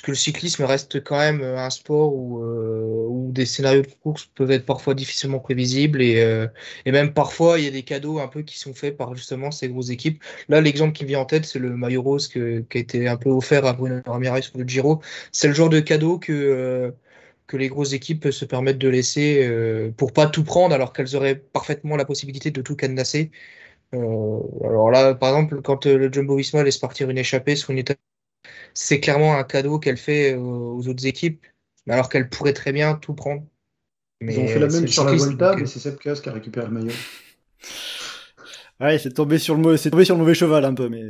le cyclisme reste quand même un sport où des scénarios de course peuvent être parfois difficilement prévisibles et même parfois il y a des cadeaux un peu qui sont faits par justement ces grosses équipes. Là, l'exemple qui me vient en tête, c'est le maillot rose qui a été un peu offert à Bruno Ramirez sur le Giro. C'est le genre de cadeau que les grosses équipes se permettent de laisser pour pas tout prendre alors qu'elles auraient parfaitement la possibilité de tout cadenasser. Alors là, par exemple, quand le Jumbo-Visma laisse partir une échappée sur une étape, c'est clairement un cadeau qu'elle fait aux autres équipes, alors qu'elle pourrait très bien tout prendre. Ils ont fait la même sur la Vuelta, mais c'est Sepp Kuss qui a récupéré le maillot. Ouais, c'est tombé sur le mauvais cheval un peu, mais...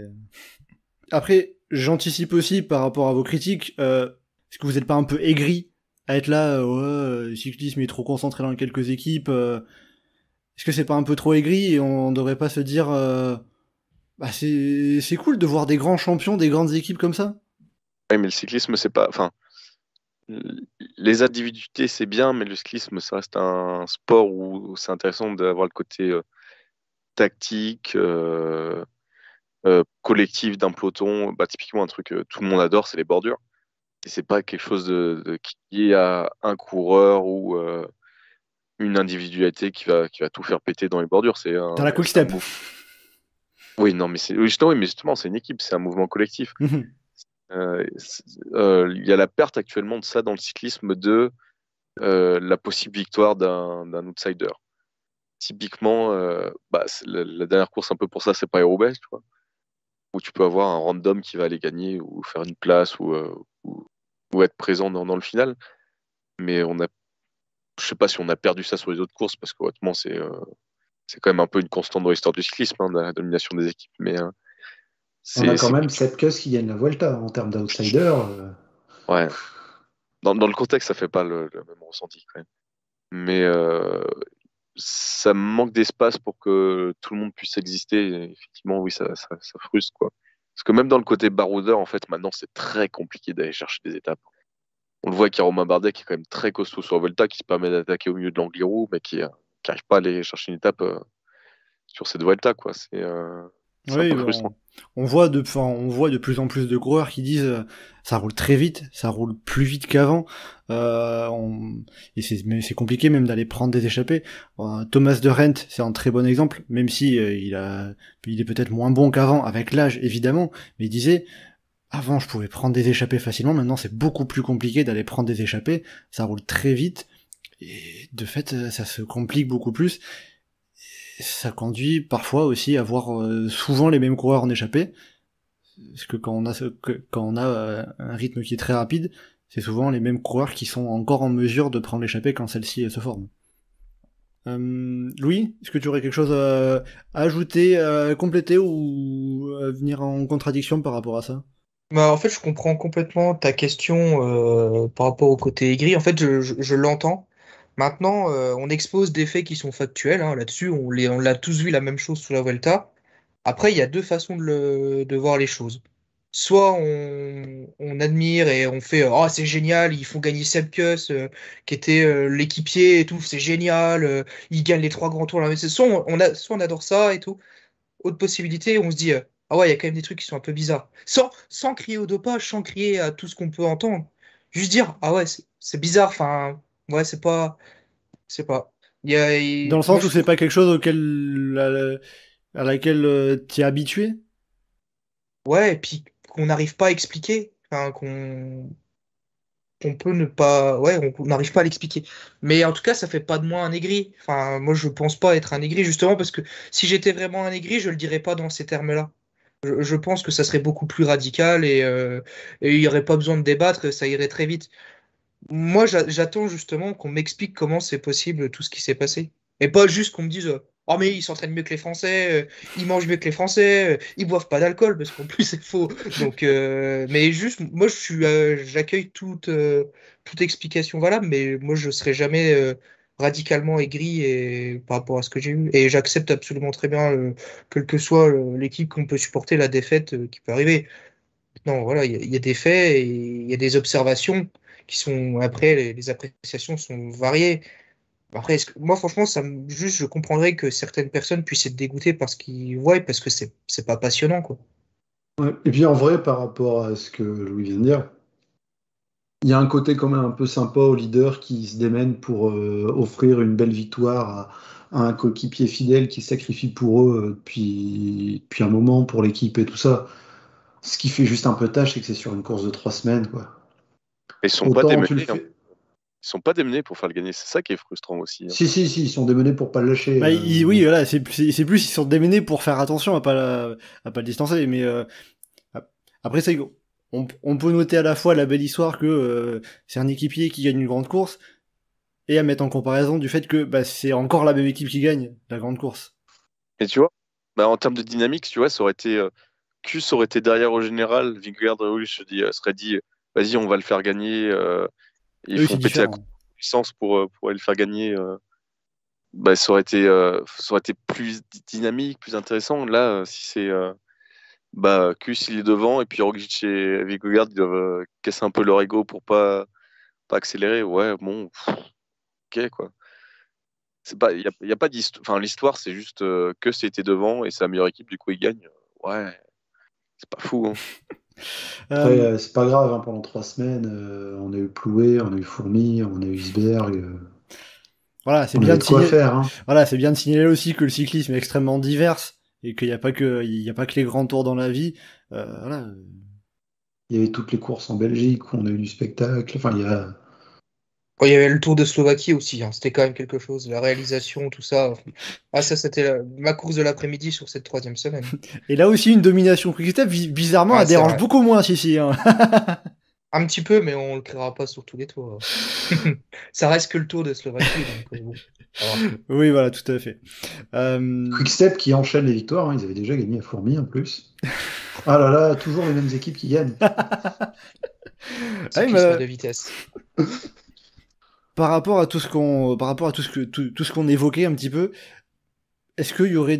Après, j'anticipe aussi par rapport à vos critiques, est-ce que vous n'êtes pas un peu aigri à être là, le cyclisme est trop concentré dans quelques équipes. Est-ce que c'est pas un peu trop aigri et on devrait pas se dire, c'est cool de voir des grands champions, des grandes équipes comme ça? Ouais, mais le cyclisme, c'est pas. Enfin, les individualités, c'est bien, mais le cyclisme, ça reste un sport où c'est intéressant d'avoir le côté tactique, collectif d'un peloton. Bah, typiquement, un truc que tout le monde adore, c'est les bordures. Et c'est pas quelque chose qui est à un coureur ou une individualité qui va tout faire péter dans les bordures. C'est Dans la quick step. Oui, non, mais justement, c'est une équipe, c'est un mouvement collectif. Il y a la perte actuellement de ça dans le cyclisme de la possible victoire d'un outsider. Typiquement, la dernière course un peu pour ça, c'est pas Paris-Roubaix, tu vois, où tu peux avoir un random qui va aller gagner ou faire une place ou être présent dans le final. Mais je sais pas si on a perdu ça sur les autres courses parce que honnêtement, c'est quand même un peu une constante dans l'histoire du cyclisme, la domination des équipes. Mais on a quand même Sepp Kuss qui gagne la Vuelta en termes d'outsider. Ouais. Dans le contexte, ça fait pas le même ressenti quand même. Mais ça manque d'espace pour que tout le monde puisse exister. Et effectivement, oui, ça frustre, quoi. Parce que même dans le côté baroudeur, en fait, maintenant, c'est très compliqué d'aller chercher des étapes. On le voit qu'il y a Romain Bardet qui est quand même très costaud sur Volta, qui se permet d'attaquer au milieu de l'Angliru, mais qui n'arrive pas à aller chercher une étape sur cette Volta, quoi. C'est un peu frustrant. On voit de plus en plus de coureurs qui disent ça roule très vite, ça roule plus vite qu'avant, et c'est compliqué même d'aller prendre des échappées. Thomas de Rent, c'est un très bon exemple, même si il est peut-être moins bon qu'avant avec l'âge évidemment, mais il disait avant je pouvais prendre des échappées facilement, maintenant c'est beaucoup plus compliqué d'aller prendre des échappées, ça roule très vite et de fait ça se complique beaucoup plus. Ça conduit parfois aussi à voir souvent les mêmes coureurs en échappée, parce que quand on a un rythme qui est très rapide, c'est souvent les mêmes coureurs qui sont encore en mesure de prendre l'échappée quand celle-ci se forme. Louis, est-ce que tu aurais quelque chose à ajouter, à compléter ou à venir en contradiction par rapport à ça? Bah, en fait, je comprends complètement ta question par rapport au côté aigri. En fait, je l'entends. Maintenant, on expose des faits qui sont factuels, hein, là-dessus. On l'a tous vu la même chose sous la Vuelta. Après, il y a deux façons de voir les choses. Soit on admire et on fait oh, c'est génial, ils font gagner Sepp Kuss, qui était l'équipier et tout, c'est génial, il gagne les trois grands tours. Là. Mais soit on adore ça et tout. Autre possibilité, on se dit ah ouais, il y a quand même des trucs qui sont un peu bizarres. Sans crier au dopage, sans crier à tout ce qu'on peut entendre. Juste dire ah ouais, c'est bizarre, enfin, ouais, c'est pas. Dans le sens où c'est pas quelque chose à laquelle t'y es habitué? Ouais, et puis qu'on n'arrive pas à expliquer, enfin, qu'on peut ne pas, ouais, on n'arrive pas à l'expliquer. Mais en tout cas, ça fait pas de moi un aigri. Enfin, moi, je pense pas être un aigri, justement, parce que si j'étais vraiment un aigri, je le dirais pas dans ces termes-là. Je pense que ça serait beaucoup plus radical et il n'y aurait pas besoin de débattre, ça irait très vite. Moi, j'attends justement qu'on m'explique comment c'est possible tout ce qui s'est passé. Et pas juste qu'on me dise oh, mais ils s'entraînent mieux que les Français, ils mangent mieux que les Français, ils boivent pas d'alcool, parce qu'en plus c'est faux. Donc, mais juste, moi j'accueille toute explication valable, mais moi je serai jamais radicalement aigri par rapport à ce que j'ai eu. Et j'accepte absolument très bien, quelle que soit l'équipe qu'on peut supporter, la défaite qui peut arriver. Non, voilà, il y a des faits et il y a des observations qui sont, après, les appréciations sont variées. Après, moi, franchement, juste, je comprendrais que certaines personnes puissent être dégoûtées par ce qu'ils voient parce que c'est pas passionnant, quoi. Ouais. Et puis en vrai, par rapport à ce que Louis vient de dire, il y a un côté quand même un peu sympa aux leaders qui se démènent pour offrir une belle victoire à un coéquipier fidèle qui se sacrifie pour eux depuis un moment pour l'équipe et tout ça. Ce qui fait juste un peu tâche, c'est que c'est sur une course de 3 semaines, quoi. Ils sont pas démenés. Ils sont pas démenés pour faire le gagner. C'est ça qui est frustrant aussi. Hein. Si, ils sont démenés pour pas le lâcher. Bah, oui, voilà, c'est plus ils sont démenés pour faire attention à pas le distancer. Mais après, on peut noter à la fois la belle histoire que c'est un équipier qui gagne une grande course et à mettre en comparaison du fait que c'est encore la même équipe qui gagne la grande course. Et tu vois, en termes de dynamique, tu vois, ça aurait été Kuss aurait été derrière au général, Vingegaard serait dit vas-y, on va le faire gagner. Ils Oui, font c'est péter la différent. puissance pour aller le faire gagner. Ça aurait été plus dynamique, plus intéressant. Là, si c'est Kuss il est devant et puis Roglic et Vingegaard ils doivent casser un peu leur ego pour pas accélérer. Ouais, bon, ok quoi. C'est pas, y a pas d'histoire. Enfin, l'histoire c'est juste que c'était devant et c'est la meilleure équipe du coup il gagne. Ouais, c'est pas fou. Hein. Après, Euh, c'est pas grave, hein, pendant 3 semaines, on a eu Ploué, on a eu Fourmi, on a eu Isberg, voilà, c'est on bien avait de de quoi signaler. faire. Hein. Voilà, c'est bien de signaler aussi que le cyclisme est extrêmement divers et qu'il n'y a pas que, il y a pas que les grands tours dans la vie. Voilà. Il y avait toutes les courses en Belgique, où on a eu du spectacle. Enfin, il y a... Bon, il y avait le Tour de Slovaquie aussi, hein. C'était quand même quelque chose, la réalisation, tout ça. Ah, ça, c'était ma course de l'après-midi sur cette 3e semaine. Et là aussi, une domination Quick-Step, bizarrement, Ah, elle c'est dérange vrai. beaucoup moins, si. Hein. Un petit peu, mais on le créera pas sur tous les tours. Ça reste que le Tour de Slovaquie, donc bon. Alors, Oui, voilà, tout à fait. Quick-Step qui enchaîne les victoires, hein, ils avaient déjà gagné à Fourmi en plus. Ah là là, toujours les mêmes équipes qui gagnent. cyclisme de vitesse. Par rapport à tout ce qu'on évoquait un petit peu, est-ce qu'il y aurait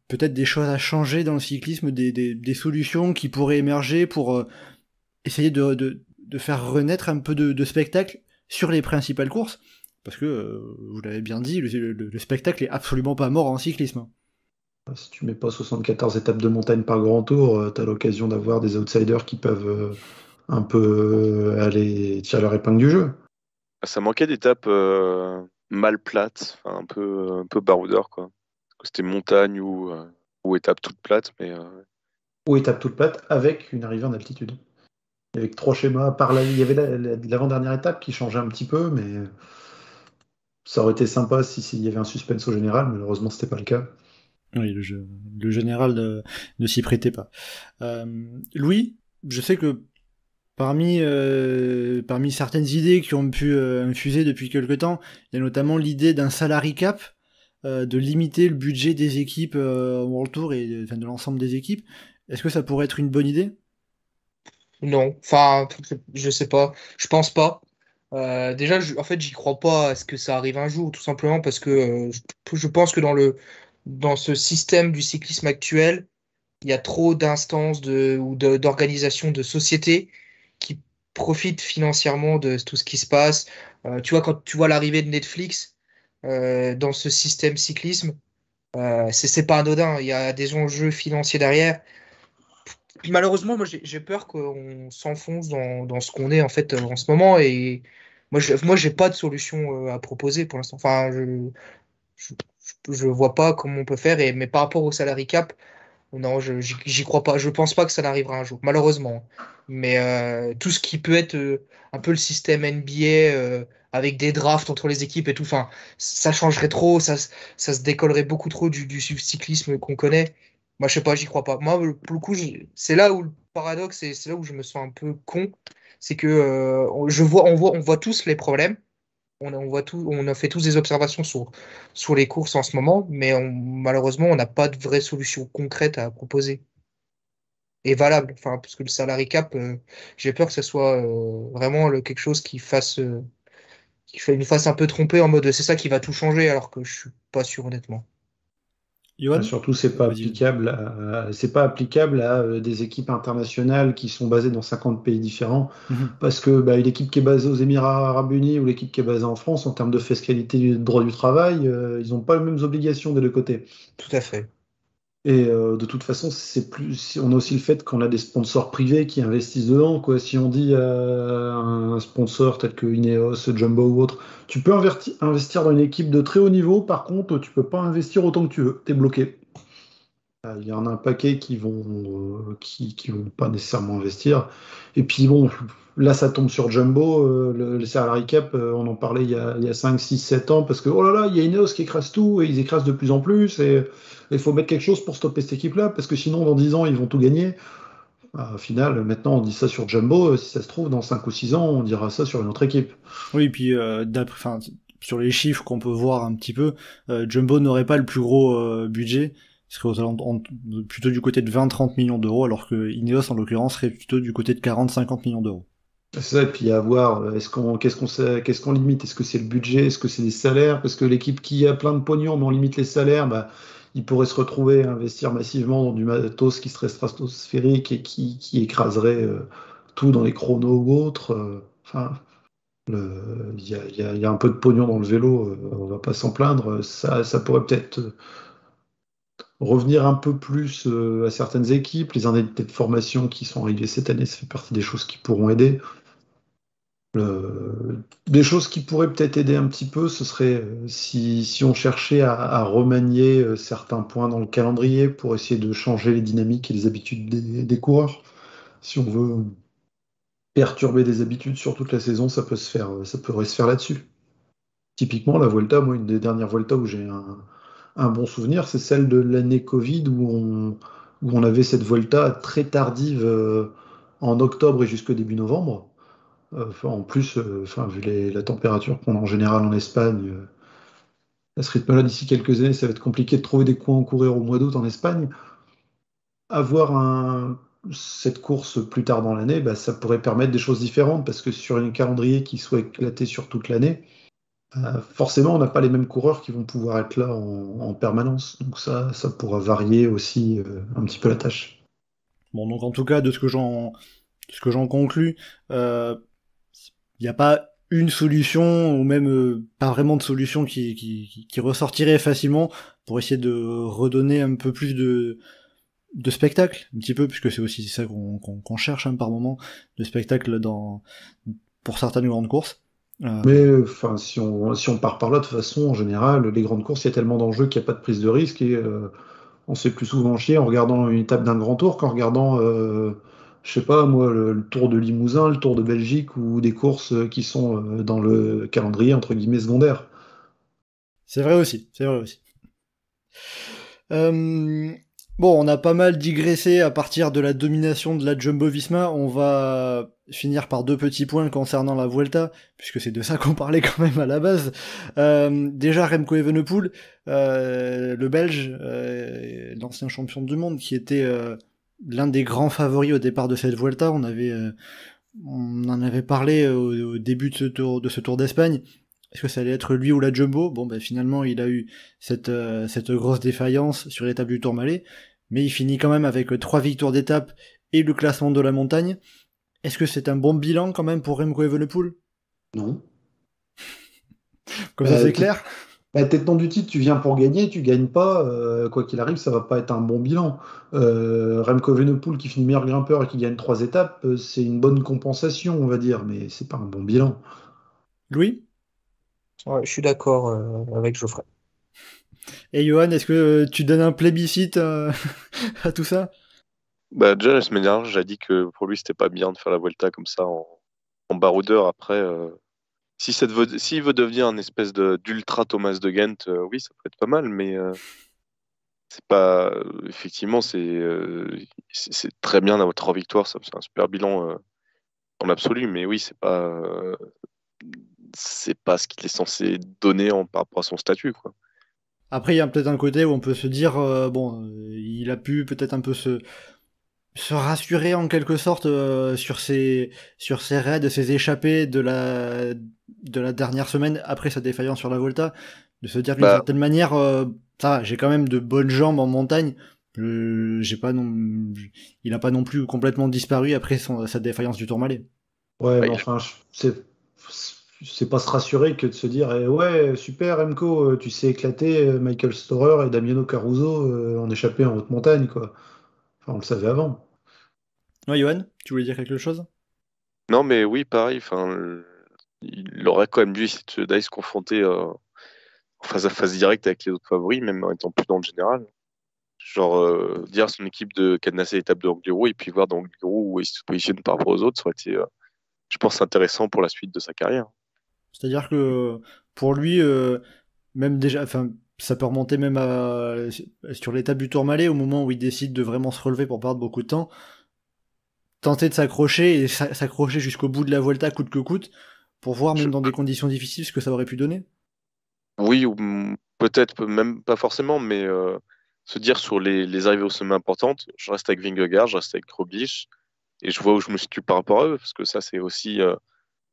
peut-être des choses à changer dans le cyclisme, des solutions qui pourraient émerger pour essayer de faire renaître un peu de spectacle sur les principales courses? Parce que, vous l'avez bien dit, le spectacle est absolument pas mort en cyclisme. Si tu mets pas 74 étapes de montagne par grand tour, t'as l'occasion d'avoir des outsiders qui peuvent un peu aller tirer leur épingle du jeu. Ça manquait d'étapes mal plates, enfin, un peu baroudeur quoi. C'était montagne ou étape toute plate, mais Ou étape toute plate avec une arrivée en altitude. Avec 3 schémas. Il y avait l'avant-dernière étape qui changeait un petit peu, mais ça aurait été sympa s'il y avait un suspense au général. Malheureusement, c'était pas le cas. Oui, le général ne s'y prêtait pas. Louis, je sais que parmi certaines idées qui ont pu infuser depuis quelque temps, il y a notamment l'idée d'un salary cap, de limiter le budget des équipes au World Tour et de l'ensemble des équipes. Est-ce que ça pourrait être une bonne idée? Non, enfin, je sais pas. Je pense pas. Déjà, en fait, j'y crois pas à ce que ça arrive un jour, tout simplement parce que je pense que dans ce système du cyclisme actuel, il y a trop d'instances d'organisations de sociétés qui profitent financièrement de tout ce qui se passe. Tu vois, quand tu vois l'arrivée de Netflix dans ce système cyclisme, c'est pas anodin. Il y a des enjeux financiers derrière. Malheureusement, moi, j'ai peur qu'on s'enfonce dans ce qu'on est en fait en ce moment. Et moi, j'ai pas de solution à proposer pour l'instant. Enfin, je vois pas comment on peut faire. Mais par rapport au salary cap, non, j'y crois pas. Je pense pas que ça n'arrivera un jour, malheureusement. Mais tout ce qui peut être un peu le système NBA avec des drafts entre les équipes et tout, enfin, ça changerait trop, ça se décollerait beaucoup trop du cyclisme qu'on connaît. Moi, je sais pas, j'y crois pas. Moi, pour le coup, c'est là où le paradoxe, et c'est là où je me sens un peu con, c'est que on voit tous les problèmes. On voit tout, on a fait tous des observations sur les courses en ce moment, mais malheureusement, on n'a pas de vraie solution concrète à proposer et valable. Enfin, parce que le salary cap, j'ai peur que ce soit vraiment quelque chose nous fasse un peu tromper en mode c'est ça qui va tout changer, alors que je suis pas sûr honnêtement. Ah, Johan? surtout, Vas-y. c'est pas applicable à des équipes internationales qui sont basées dans 50 pays différents. Mhm. Parce que une équipe qui est basée aux Émirats Arabes Unis ou l'équipe qui est basée en France, en termes de fiscalité du droit du travail, ils n'ont pas les mêmes obligations des deux côtés. Tout à fait. Et de toute façon, on a aussi le fait qu'on a des sponsors privés qui investissent dedans, quoi. Si on dit à un sponsor tel que Ineos, Jumbo ou autre, tu peux investir dans une équipe de très haut niveau, par contre, tu peux pas investir autant que tu veux, t'es bloqué. Il y en a un paquet qui vont pas nécessairement investir. Et puis bon, là ça tombe sur Jumbo, le salary cap, on en parlait il y a 5, 6, 7 ans, parce que oh là là, il y a Ineos qui écrase tout, et ils écrasent de plus en plus, et il faut mettre quelque chose pour stopper cette équipe-là, parce que sinon dans 10 ans ils vont tout gagner. Au final, maintenant on dit ça sur Jumbo, si ça se trouve dans 5 ou 6 ans, on dira ça sur une autre équipe. Oui, puis sur les chiffres qu'on peut voir un petit peu, Jumbo n'aurait pas le plus gros budget, il serait plutôt du côté de 20-30 millions d'euros, alors que Ineos en l'occurrence serait plutôt du côté de 40-50 millions d'euros. C'est ça, et puis à voir, qu'est-ce qu'on limite? Est-ce que c'est le budget? Est-ce que c'est les salaires? Parce que l'équipe qui a plein de pognon, mais on limite les salaires, bah, il pourrait se retrouver à investir massivement dans du matos qui serait stratosphérique et qui écraserait tout dans les chronos ou autres. Enfin, il y a un peu de pognon dans le vélo, on va pas s'en plaindre. Ça pourrait peut-être revenir un peu plus à certaines équipes. Les indemnités de formation qui sont arrivées cette année, ça fait partie des choses qui pourront aider. Des choses qui pourraient peut-être aider un petit peu, ce serait si on cherchait à remanier certains points dans le calendrier pour essayer de changer les dynamiques et les habitudes des coureurs. Si on veut perturber des habitudes sur toute la saison, ça pourrait se faire là-dessus. Typiquement, la Vuelta, moi, une des dernières Vuelta où j'ai un bon souvenir, c'est celle de l'année Covid où on avait cette Vuelta très tardive en octobre et jusqu'au début novembre. En plus, vu la température qu'on a en général en Espagne, à ce rythme-là, d'ici quelques années, ça va être compliqué de trouver des coins à courir au mois d'août en Espagne. Avoir cette course plus tard dans l'année, bah, ça pourrait permettre des choses différentes parce que sur un calendrier qui soit éclaté sur toute l'année, forcément, on n'a pas les mêmes coureurs qui vont pouvoir être là en permanence. Donc ça pourra varier aussi un petit peu la tâche. Bon, donc en tout cas, de ce que j'en conclus, il n'y a pas une solution, ou même pas vraiment de solution qui ressortirait facilement pour essayer de redonner un peu plus de spectacle, un petit peu, puisque c'est aussi ça qu'on cherche par moment, de spectacle pour certaines grandes courses. Mais enfin, si on part par là, de toute façon, en général, les grandes courses, il y a tellement d'enjeux qu'il n'y a pas de prise de risque et on se fait plus souvent chier en regardant une étape d'un grand tour qu'en regardant, je sais pas moi, le Tour de Limousin, le Tour de Belgique ou des courses qui sont dans le calendrier entre guillemets secondaire. C'est vrai aussi, c'est vrai aussi. Bon, on a pas mal digressé à partir de la domination de la Jumbo-Visma. On va finir par deux petits points concernant la Vuelta, puisque c'est de ça qu'on parlait quand même à la base. Déjà, Remco Evenepoel, le Belge, l'ancien champion du monde, qui était l'un des grands favoris au départ de cette Vuelta. On en avait parlé au début de ce Tour d'Espagne. Est-ce que ça allait être lui ou la Jumbo? Bon, ben finalement, il a eu cette grosse défaillance sur l'étape du Tourmalet, mais il finit quand même avec 3 victoires d'étape et le classement de la montagne. Est-ce que c'est un bon bilan quand même pour Remco Evenepoel? Non. Comme ça, c'est clair? Tête du titre, tu viens pour gagner, tu gagnes pas, quoi qu'il arrive, ça va pas être un bon bilan. Remco Evenepoel qui finit meilleur grimpeur et qui gagne 3 étapes, c'est une bonne compensation, on va dire, mais c'est pas un bon bilan. Louis? Ouais, je suis d'accord avec Geoffrey. Et Johan, est-ce que tu donnes un plébiscite à tout ça? Bah, déjà, la semaine dernière, j'ai dit que pour lui, c'était pas bien de faire la Vuelta comme ça en baroudeur. Après, s'il veut devenir un espèce d'ultra Thomas de Ghent, oui, ça peut être pas mal, mais c'est pas. Effectivement, c'est très bien d'avoir 3 victoires, ça, c'est un super bilan en absolu, mais oui, c'est pas ce qu'il est censé donner par rapport à son statut, quoi. Après, il y a peut-être un côté où on peut se dire, il a pu peut-être un peu se rassurer en quelque sorte sur ses raids, ses échappées de la dernière semaine après sa défaillance sur la Volta, de se dire d'une certaine manière, ça va, j'ai quand même de bonnes jambes en montagne. Il a pas non plus complètement disparu après sa défaillance du Tourmalet. Ouais, mais enfin, c'est pas se rassurer que de se dire ouais, super Remco, tu sais éclater Michael Storer et Damiano Caruso en échappée en haute montagne, quoi. Enfin, on le savait avant. Ouais, Johan, tu voulais dire quelque chose? Non, mais oui, pareil. Enfin, il aurait quand même dû essayer d'aller se confronter en face à face directe avec les autres favoris, même en étant plus dans le général. Genre, dire à son équipe de cadenasser l'étape de Angliru et puis voir dans Angliru où il se positionne par rapport aux autres, ça aurait été, je pense, intéressant pour la suite de sa carrière. C'est-à-dire que pour lui, même déjà, enfin, ça peut remonter même sur l'étape du Tourmalet, au moment où il décide de vraiment se relever pour perdre beaucoup de temps, tenter de s'accrocher et s'accrocher jusqu'au bout de la Volta coûte que coûte, pour voir même dans des conditions difficiles ce que ça aurait pu donner. Oui, ou peut-être même pas forcément, mais se dire sur les arrivées au sommet importantes, je reste avec Vingegaard, je reste avec Roglic, et je vois où je me situe par rapport à eux, parce que ça, c'est aussi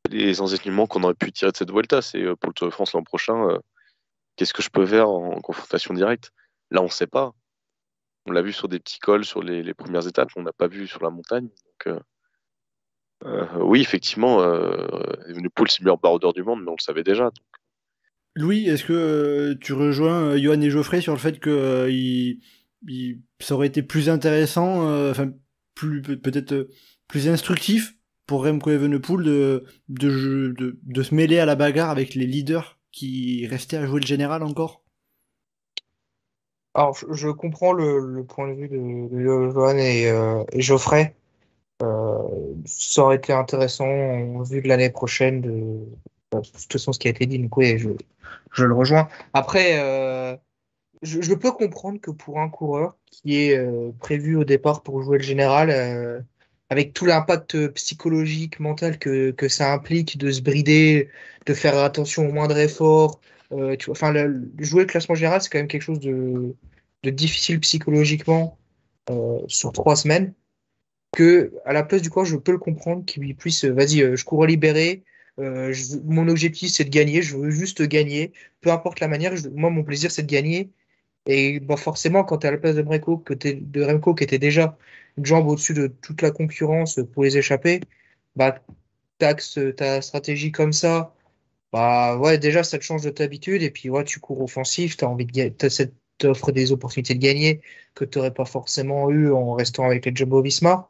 les enseignements qu'on aurait pu tirer de cette Vuelta. C'est pour le Tour de France l'an prochain, qu'est-ce que je peux faire en confrontation directe? Là, on ne sait pas. On l'a vu sur des petits cols, sur les premières étapes, on n'a pas vu sur la montagne. Donc, oui, effectivement, Evenepoel, c'est le meilleur baroudeur du monde, mais on le savait déjà. Louis, est-ce que tu rejoins Johan et Geoffrey sur le fait que ça aurait été plus intéressant, peut-être plus instructif pour Remco Evenepoel de se mêler à la bagarre avec les leaders qui restaient à jouer le général encore? Alors, je comprends le point de vue de Johan et Geoffrey. Ça aurait été intéressant en vue de l'année prochaine de toute façon ce qui a été dit, donc oui, je le rejoins. Après, je peux comprendre que pour un coureur qui est prévu au départ pour jouer le général, avec tout l'impact psychologique, mental que ça implique de se brider, de faire attention au moindre effort, tu vois, enfin, jouer le classement général, c'est quand même quelque chose de difficile psychologiquement sur 3 semaines. Que à la place du coureur, je peux le comprendre qu'il puisse, vas-y, je cours à libérer. Mon objectif, c'est de gagner. Je veux juste gagner. Peu importe la manière. Moi, mon plaisir, c'est de gagner. Et bah, forcément, quand tu es à la place de Remco, qui était déjà une jambe au-dessus de toute la concurrence pour les échapper, bah, t'axes ta stratégie comme ça. Bah, ouais, déjà, ça te change de ta habitude. Et puis, ouais, tu cours offensif. Tu as envie de gagner. T'offres des opportunités de gagner que tu n'aurais pas forcément eu en restant avec les Jumbo-Visma.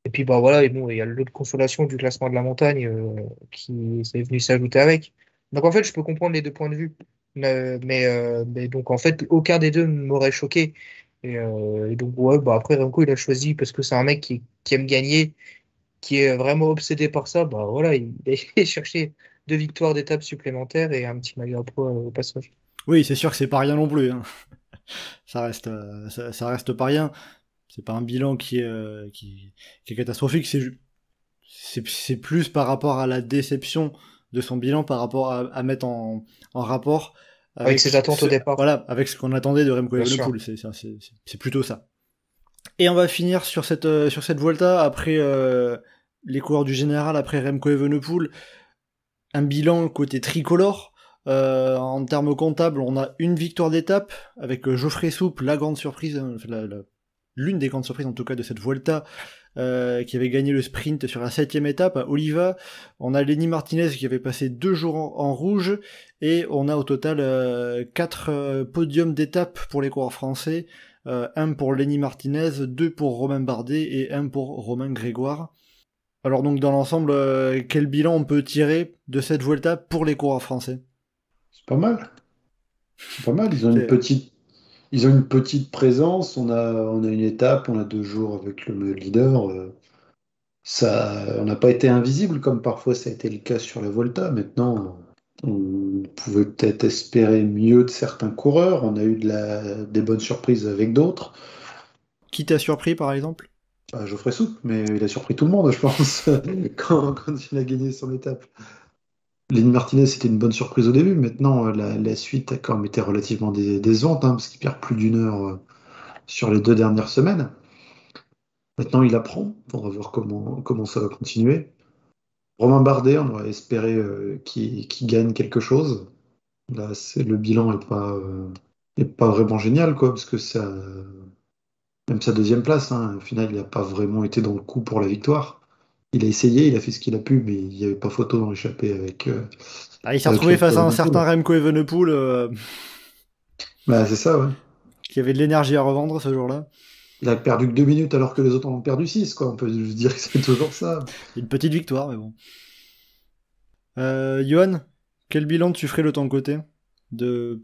Et puis bah voilà, et bon, il y a le lot de consolation du classement de la montagne qui est venu s'ajouter avec. Donc en fait, je peux comprendre les deux points de vue. Mais donc en fait, aucun des deux ne m'aurait choqué. Et donc ouais, bah après Remco, il a choisi parce que c'est un mec qui aime gagner, qui est vraiment obsédé par ça. Bah voilà, il a été chercher 2 victoires d'étapes supplémentaires et un petit maillot à poids au passage. Oui, c'est sûr que c'est pas rien non plus, hein. Ça reste pas rien. C'est pas un bilan qui est catastrophique, c'est plus par rapport à la déception de son bilan, par rapport à mettre en rapport Avec ses attentes au départ. Voilà, avec ce qu'on attendait de Remco Evenepoel, c'est plutôt ça. Et on va finir sur cette Vuelta, après les coureurs du général, après Remco Evenepoel, un bilan côté tricolore. En termes comptables, on a une victoire d'étape avec Geoffrey Soupe, la grande surprise, l'une des grandes surprises en tout cas de cette Vuelta, qui avait gagné le sprint sur la 7ème étape à Oliva. On a Lenny Martinez qui avait passé 2 jours en rouge, et on a au total 4 podiums d'étape pour les coureurs français, 1 pour Lenny Martinez, 2 pour Romain Bardet et 1 pour Romain Grégoire. Alors donc dans l'ensemble, quel bilan on peut tirer de cette Vuelta pour les coureurs français? C'est pas mal. C'est pas mal. Ils ont une petite présence. On a une étape, on a 2 jours avec le leader. On n'a pas été invisible comme parfois ça a été le cas sur la Volta. Maintenant, on pouvait peut-être espérer mieux de certains coureurs. On a eu des bonnes surprises avec d'autres. Qui t'a surpris par exemple? Geoffrey Soupe, mais il a surpris tout le monde, je pense, quand il a gagné son étape. Lenny Martinez, c'était une bonne surprise au début. Maintenant, la suite a quand même été relativement décevante, hein, parce qu'il perd plus d'1 heure sur les 2 dernières semaines. Maintenant, il apprend. On va voir comment ça va continuer. Romain Bardet, on aurait espéré qu'il gagne quelque chose. Là, le bilan est pas vraiment génial, quoi, parce que même sa 2e place, hein, au final, il n'a pas vraiment été dans le coup pour la victoire. Il a essayé, il a fait ce qu'il a pu, mais il n'y avait pas photo dans l'échappée avec. Il s'est retrouvé face à un certain Remco Evenepoel, c'est ça, ouais. Qui avait de l'énergie à revendre ce jour-là. Il a perdu que 2 minutes alors que les autres en ont perdu 6, quoi. On peut dire que c'est toujours ça. Une petite victoire, mais bon. Johan, quel bilan tu ferais de ton côté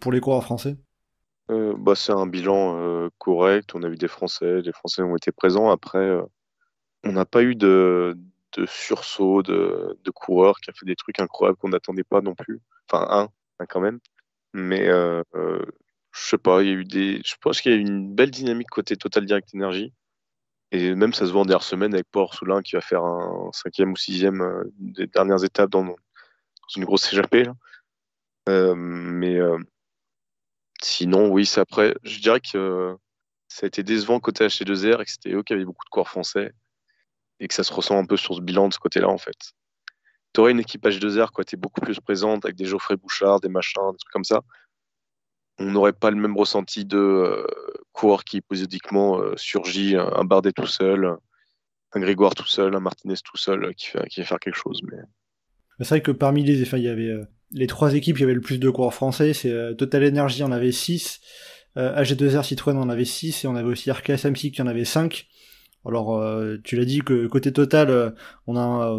pour les coureurs français? C'est un bilan correct. On a vu des Français. Les Français ont été présents. Après, on n'a pas eu de sursaut de coureurs qui a fait des trucs incroyables qu'on n'attendait pas non plus. Enfin, un quand même. Mais je sais pas, je pense qu'il y a eu une belle dynamique côté Total Direct Energy. Et même ça se voit en dernière semaine avec Paul Orsolin qui va faire un 5e ou 6e des dernières étapes dans une grosse échappée, là. Mais sinon, oui, c'est après. Je dirais que ça a été décevant côté HT2R et que c'était eux qui avaient beaucoup de coureurs français. et que ça se ressent un peu sur ce bilan de ce côté-là, en fait. Tu aurais une équipe H2R, quoi, t'es beaucoup plus présente, avec des Geoffrey Bouchard, des machins, des trucs comme ça. On n'aurait pas le même ressenti de coureur qui épisodiquement surgit, un Bardet tout seul, un Grégoire tout seul, un Martinez tout seul, qui va faire quelque chose. Mais C'est vrai que parmi il y avait les 3 équipes qui avaient le plus de coureurs français, c'est Total Energy en avait 6, AG2R Citroën en avait 6, et on avait aussi RKS Samsic qui en avait 5. Alors, tu l'as dit que côté Total, on a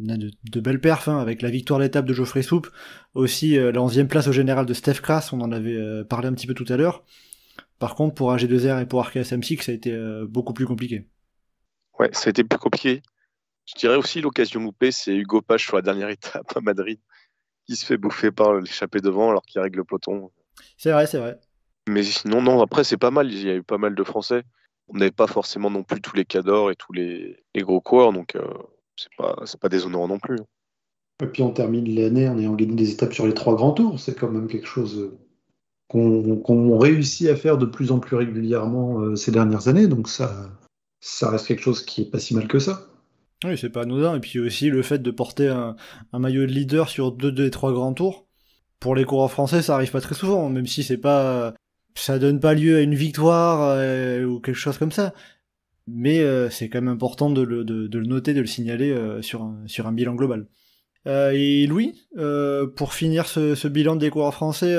de belles perfs, hein, avec la victoire de l'étape de Geoffrey Soupe, aussi la 11e place au général de Steph Kras, on en avait parlé un petit peu tout à l'heure. Par contre, pour AG2R et pour RKS Samsic, ça a été beaucoup plus compliqué. ouais, ça a été plus compliqué. Je dirais aussi l'occasion loupée, c'est Hugo Page sur la dernière étape à Madrid, qui se fait bouffer par l'échappée devant alors qu'il règle le peloton. C'est vrai. Mais sinon, non, après, c'est pas mal. Il y a eu pas mal de Français. On n'avait pas forcément non plus tous les cadors et tous les gros coureurs, donc c'est pas déshonorant non plus. Et puis on termine l'année en ayant gagné des étapes sur les 3 grands tours. C'est quand même quelque chose qu'on réussit à faire de plus en plus régulièrement ces dernières années. Donc ça reste quelque chose qui est pas si mal que ça. Oui, c'est pas anodin. Et puis aussi le fait de porter un maillot de leader sur 2 des 3 grands tours. Pour les coureurs français, ça arrive pas très souvent, même si c'est pas, ça donne pas lieu à une victoire ou quelque chose comme ça. Mais c'est quand même important de le noter, de le signaler sur un bilan global. Et Louis, pour finir ce bilan des coureurs français,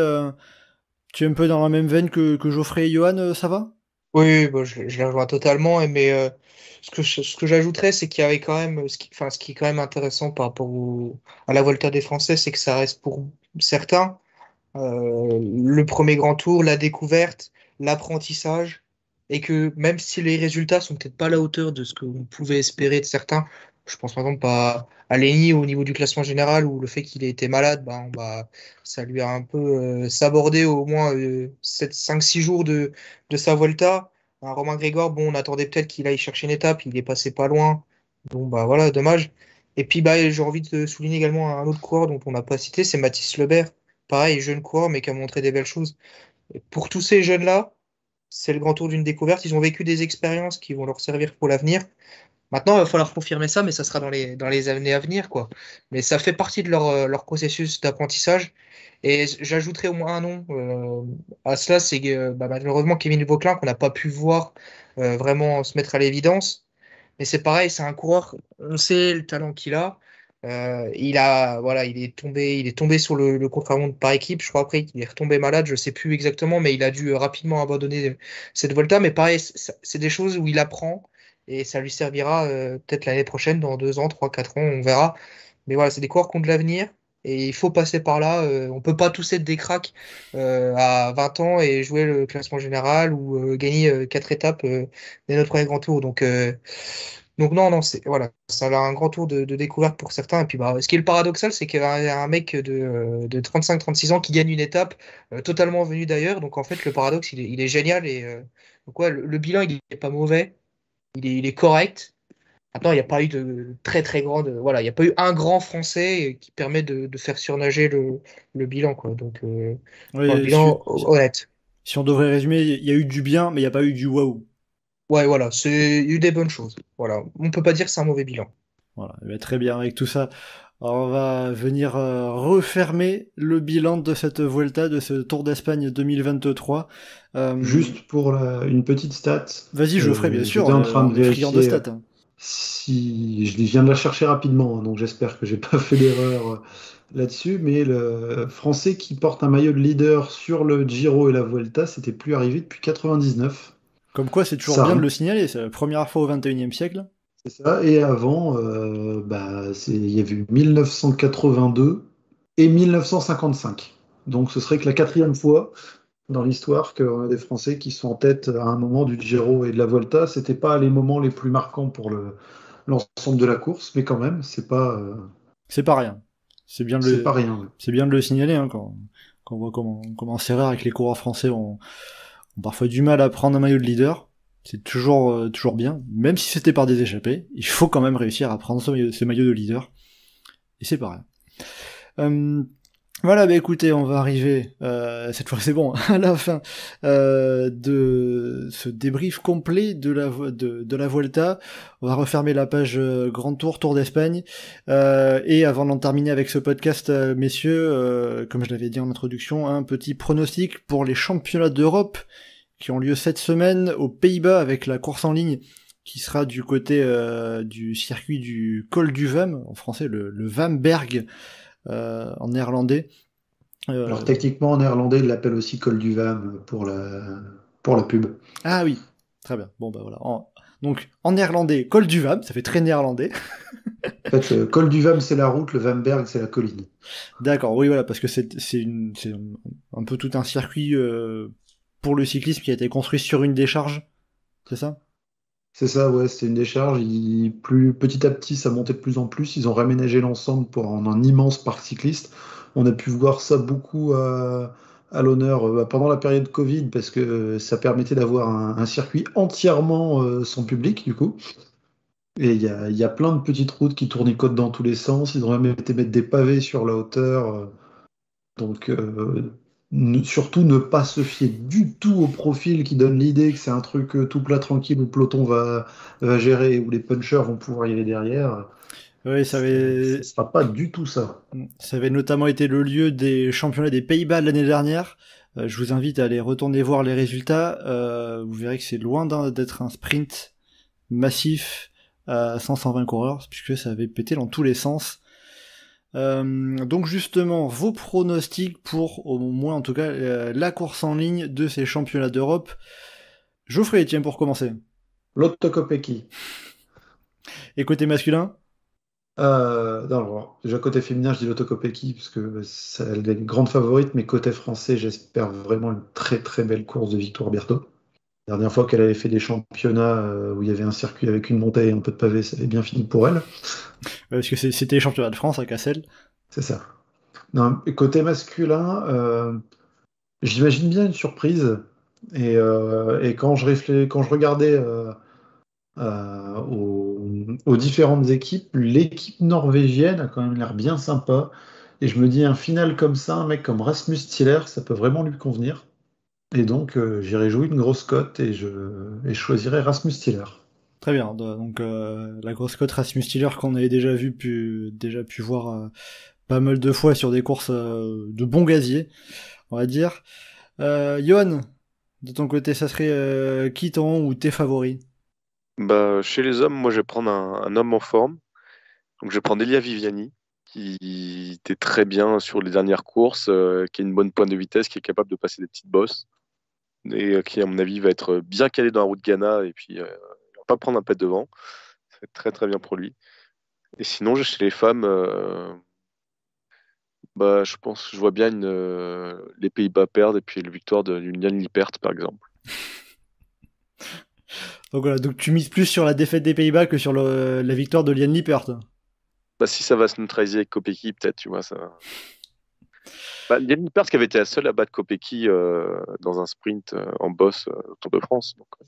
tu es un peu dans la même veine que Geoffrey et Johan, ça va ? Oui, bon, je les rejoins totalement, mais ce que j'ajouterais, c'est qu'il y avait quand même, ce qui est quand même intéressant par rapport à la Volta des Français, c'est que ça reste pour certains le premier grand tour, la découverte, l'apprentissage, et que même si les résultats sont peut-être pas à la hauteur de ce qu'on pouvait espérer de certains, je pense par exemple à Lenny au niveau du classement général, où le fait qu'il ait été malade, ça lui a un peu sabordé au moins 5-6 jours de sa Volta. Un Romain Grégoire, bon, on attendait peut-être qu'il aille chercher une étape, il est passé pas loin. Bon, bah voilà, dommage. Et puis, j'ai envie de souligner également un autre coureur dont on n'a pas cité, c'est Mathis Lebert. Pareil, jeune coureur, mais qui a montré des belles choses. Et pour tous ces jeunes-là, c'est le grand tour d'une découverte. Ils ont vécu des expériences qui vont leur servir pour l'avenir. Maintenant, il va falloir confirmer ça, mais ça sera dans les années à venir, quoi. Mais ça fait partie de leur processus d'apprentissage. Et j'ajouterai au moins un nom à cela, c'est malheureusement Kevin Vauquelin, qu'on n'a pas pu voir vraiment se mettre à l'évidence. Mais c'est pareil, c'est un coureur, on sait le talent qu'il a. Il est tombé sur le contre-la-montre par équipe. Je crois après qu'il est retombé malade, je sais plus exactement, mais il a dû rapidement abandonner cette Volta. Mais pareil, c'est des choses où il apprend et ça lui servira peut-être l'année prochaine, dans 2 ans, 3, 4 ans, on verra. Mais voilà, c'est des coureurs qui ont de l'avenir et il faut passer par là. On peut pas tous être des cracks à 20 ans et jouer le classement général ou gagner 4 étapes dès notre premier grand tour. Donc non, voilà, ça a un grand tour de découverte pour certains. Et puis ce qui est le paradoxal, c'est qu'il y a un mec de 35-36 ans qui gagne une étape totalement venu d'ailleurs. Donc en fait, le paradoxe, il est génial. Et donc ouais, le bilan, il est pas mauvais, il est correct. Maintenant, il n'y a pas eu de très très grande, voilà, il n'y a pas eu un grand français qui permet de faire surnager le bilan, quoi. Donc Oui, le bilan honnête. Si on devrait résumer, il y a eu du bien, mais il n'y a pas eu du waouh. Ouais, voilà, il y a eu des bonnes choses. Voilà, on peut pas dire que c'est un mauvais bilan. Voilà, très bien avec tout ça. Alors on va venir refermer le bilan de cette Vuelta, de ce Tour d'Espagne 2023. Juste pour une petite stat. Vas-y, je le ferai bien sûr. J'étais en train de vérifier de stats. Hein. Si je viens de la chercher rapidement, donc j'espère que j'ai pas fait d'erreur là-dessus. Mais le Français qui porte un maillot de leader sur le Giro et la Vuelta, c'était plus arrivé depuis 99. Comme quoi, c'est toujours bien de le signaler. C'est la première fois au XXIe siècle. C'est ça. Et avant, il y avait eu 1982 et 1955. Donc ce serait que la 4e fois dans l'histoire qu'on a des Français qui sont en tête à un moment du Giro et de la Volta. C'était pas les moments les plus marquants pour l'ensemble de la course, mais quand même, c'est pas rien. C'est bien pas rien. Ouais. C'est bien de le signaler hein, quand on voit comment c'est rare et que les coureurs français ont parfois du mal à prendre un maillot de leader. C'est toujours bien, même si c'était par des échappées, il faut quand même réussir à prendre ce maillot de leader. Et c'est pas rien. Voilà, bah écoutez, on va arriver, cette fois c'est bon, à la fin de ce débrief complet de la Vuelta. On va refermer la page Grand Tour, Tour d'Espagne. Et avant d'en terminer avec ce podcast, messieurs, comme je l'avais dit en introduction, un petit pronostic pour les championnats d'Europe qui ont lieu cette semaine aux Pays-Bas avec la course en ligne qui sera du côté du circuit du Col du Vam, en français le Vamberg, en néerlandais. Alors techniquement en néerlandais, ils l'appellent aussi Col du Vam pour la pub. Ah oui, très bien. Bon bah voilà. Donc en néerlandais, Col du Vam, ça fait très néerlandais. En fait, le Col du Vam c'est la route, le Vamberg c'est la colline. D'accord, oui voilà, parce que c'est un peu tout un circuit pour le cyclisme qui a été construit sur une décharge, c'est ça? C'est ça, ouais, c'était une décharge. Petit à petit, ça montait de plus en plus. Ils ont réaménagé l'ensemble pour en un immense parc cycliste. On a pu voir ça beaucoup à l'honneur pendant la période Covid parce que ça permettait d'avoir un circuit entièrement sans public, du coup. Et il y a plein de petites routes qui tournicotent dans tous les sens. Ils ont même été mettre des pavés sur la hauteur. Donc, surtout ne pas se fier du tout au profil qui donne l'idée que c'est un truc tout plat tranquille où le peloton va gérer et où les punchers vont pouvoir y aller derrière. Oui, Ce sera pas du tout ça. Ça avait notamment été le lieu des championnats des Pays-Bas l'année dernière. Je vous invite à aller retourner voir les résultats. Vous verrez que c'est loin d'être un sprint massif à 100-120 coureurs, puisque ça avait pété dans tous les sens. Donc justement, vos pronostics pour, au moins en tout cas, la course en ligne de ces championnats d'Europe. Geoffrey, tiens, pour commencer. Lotto Kopecky. Et côté masculin? Non, alors, déjà côté féminin, je dis Lotto Kopecky parce que elle est une grande favorite, mais côté français, j'espère vraiment une très très belle course de Victoire Berthaud. La dernière fois qu'elle avait fait des championnats où il y avait un circuit avec une montée et un peu de pavé, ça avait bien fini pour elle. Parce que c'était les championnats de France à Cassel. C'est ça. Non, et côté masculin, j'imagine bien une surprise. Et quand je regardais aux différentes équipes, l'équipe norvégienne a quand même l'air bien sympa. Et je me dis, un final comme ça, un mec comme Rasmus Tiller, ça peut vraiment lui convenir. Et donc, j'irai jouer une grosse cote et je choisirai Rasmus Tiller. Très bien, donc la grosse cote Rasmus Tiller qu'on avait déjà pu voir pas mal de fois sur des courses de bon gazier, on va dire. Johan, de ton côté, ça serait qui ton ou tes favoris? Bah, chez les hommes, moi je vais prendre un homme en forme. Donc je vais prendre Elia Viviani, qui était très bien sur les dernières courses, qui a une bonne pointe de vitesse, qui est capable de passer des petites bosses, et qui à mon avis va être bien calé dans la route Ghana, et puis il va pas prendre un pet devant. Ça va être très très bien pour lui. Et sinon, chez les femmes, bah, je vois bien les Pays-Bas perdre, et puis la victoire d'une Jan Lippert par exemple. Donc voilà, donc tu mises plus sur la défaite des Pays-Bas que sur la victoire de Liane Lippert. Bah, si ça va se neutraliser avec Kopecky, peut-être, tu vois, ça. Bah, Jan Lippert qui avait été la seule à battre Kopecky dans un sprint en boss au Tour de France. Donc, ouais.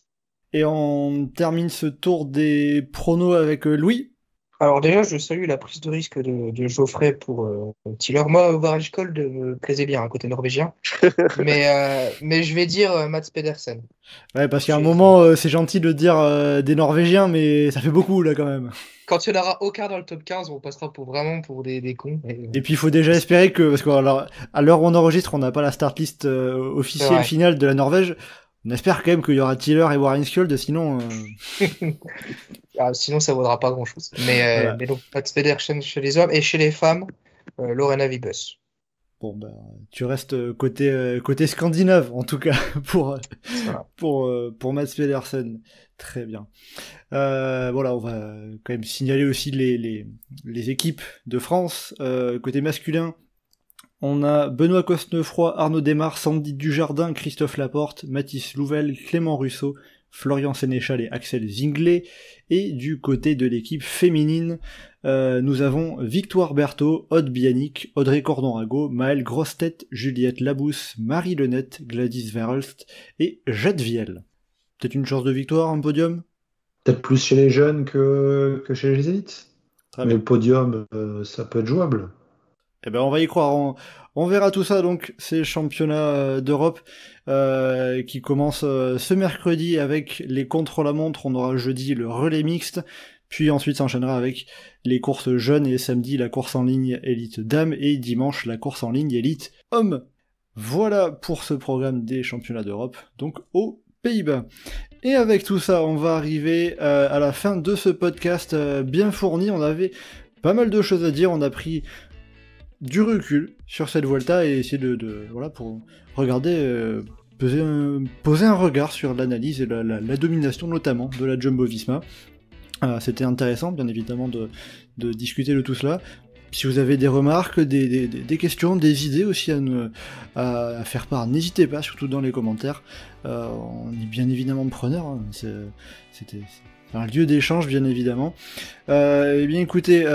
Et on termine ce tour des pronos avec Louis. Alors déjà, je salue la prise de risque de Geoffrey pour Tiller. Moi, Varejkold me plaisait bien, un côté norvégien. mais je vais dire Mats Pedersen. Ouais, parce qu'à un moment, c'est gentil de dire des Norvégiens, mais ça fait beaucoup, là, quand même. Quand il n'y en aura aucun dans le top 15, on passera vraiment pour des cons. Et puis, il faut déjà espérer que, parce qu'à l'heure où on enregistre, on n'a pas la start list officielle finale de la Norvège. On espère quand même qu'il y aura Tiller et Warren Skjold, sinon... sinon, ça ne vaudra pas grand-chose. Mais donc, Mats Pedersen chez les hommes. Et chez les femmes, Lorena Wiebes. Bon, ben, tu restes côté scandinave, en tout cas, pour Mats Pedersen. Très bien. Voilà, on va quand même signaler aussi les équipes de France. Côté masculin, on a Benoît Cosnefroy, Arnaud Desmar, Sandy Dujardin, Christophe Laporte, Mathis Louvel, Clément Russo, Florian Sénéchal et Axel Zinglet. Et du côté de l'équipe féminine, nous avons Victoire Berthaud, Aude Bianic, Audrey Cordon-Rago, Maëlle Grossetête, Juliette Labousse, Marie Lenette, Gladys Verhulst et Jade Viel. Peut-être une chance de victoire, un podium? Peut-être plus chez les jeunes que chez les élites. Très mais bien. le podium, ça peut être jouable. Eh ben on va y croire, on verra tout ça donc, ces championnats d'Europe qui commencent ce mercredi avec les contre-la-montre, on aura jeudi le relais mixte, puis ensuite s'enchaînera avec les courses jeunes et samedi la course en ligne élite dames et dimanche la course en ligne élite hommes. Voilà pour ce programme des championnats d'Europe, donc aux Pays-Bas. Et avec tout ça, on va arriver à la fin de ce podcast bien fourni, on avait pas mal de choses à dire, on a pris du recul sur cette Vuelta et essayer voilà, pour regarder, poser un regard sur l'analyse et la domination notamment de la Jumbo-Visma. C'était intéressant bien évidemment de discuter de tout cela. Si vous avez des remarques, des questions, des idées aussi à faire part, n'hésitez pas, surtout dans les commentaires. On est bien évidemment preneurs, hein. C'était un lieu d'échange bien évidemment. Eh bien écoutez,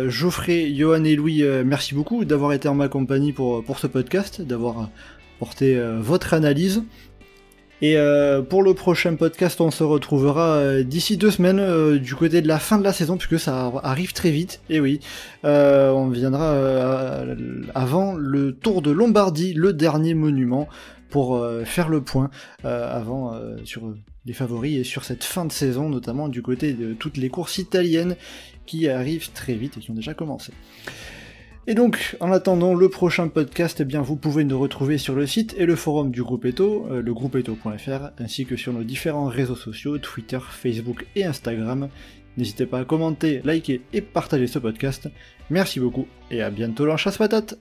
Geoffrey, Johan et Louis, merci beaucoup d'avoir été en ma compagnie pour ce podcast, d'avoir porté votre analyse. Et pour le prochain podcast, on se retrouvera d'ici 2 semaines du côté de la fin de la saison, puisque ça arrive très vite. Et oui, on viendra avant le Tour de Lombardie, le dernier monument, pour faire le point avant sur les favoris et sur cette fin de saison, notamment du côté de toutes les courses italiennes qui arrivent très vite et qui ont déjà commencé. Et donc, en attendant le prochain podcast, eh bien, vous pouvez nous retrouver sur le site et le forum du groupe Eto, legroupeeto.fr, ainsi que sur nos différents réseaux sociaux, Twitter, Facebook et Instagram. N'hésitez pas à commenter, liker et partager ce podcast. Merci beaucoup, et à bientôt dans Chasse Patate.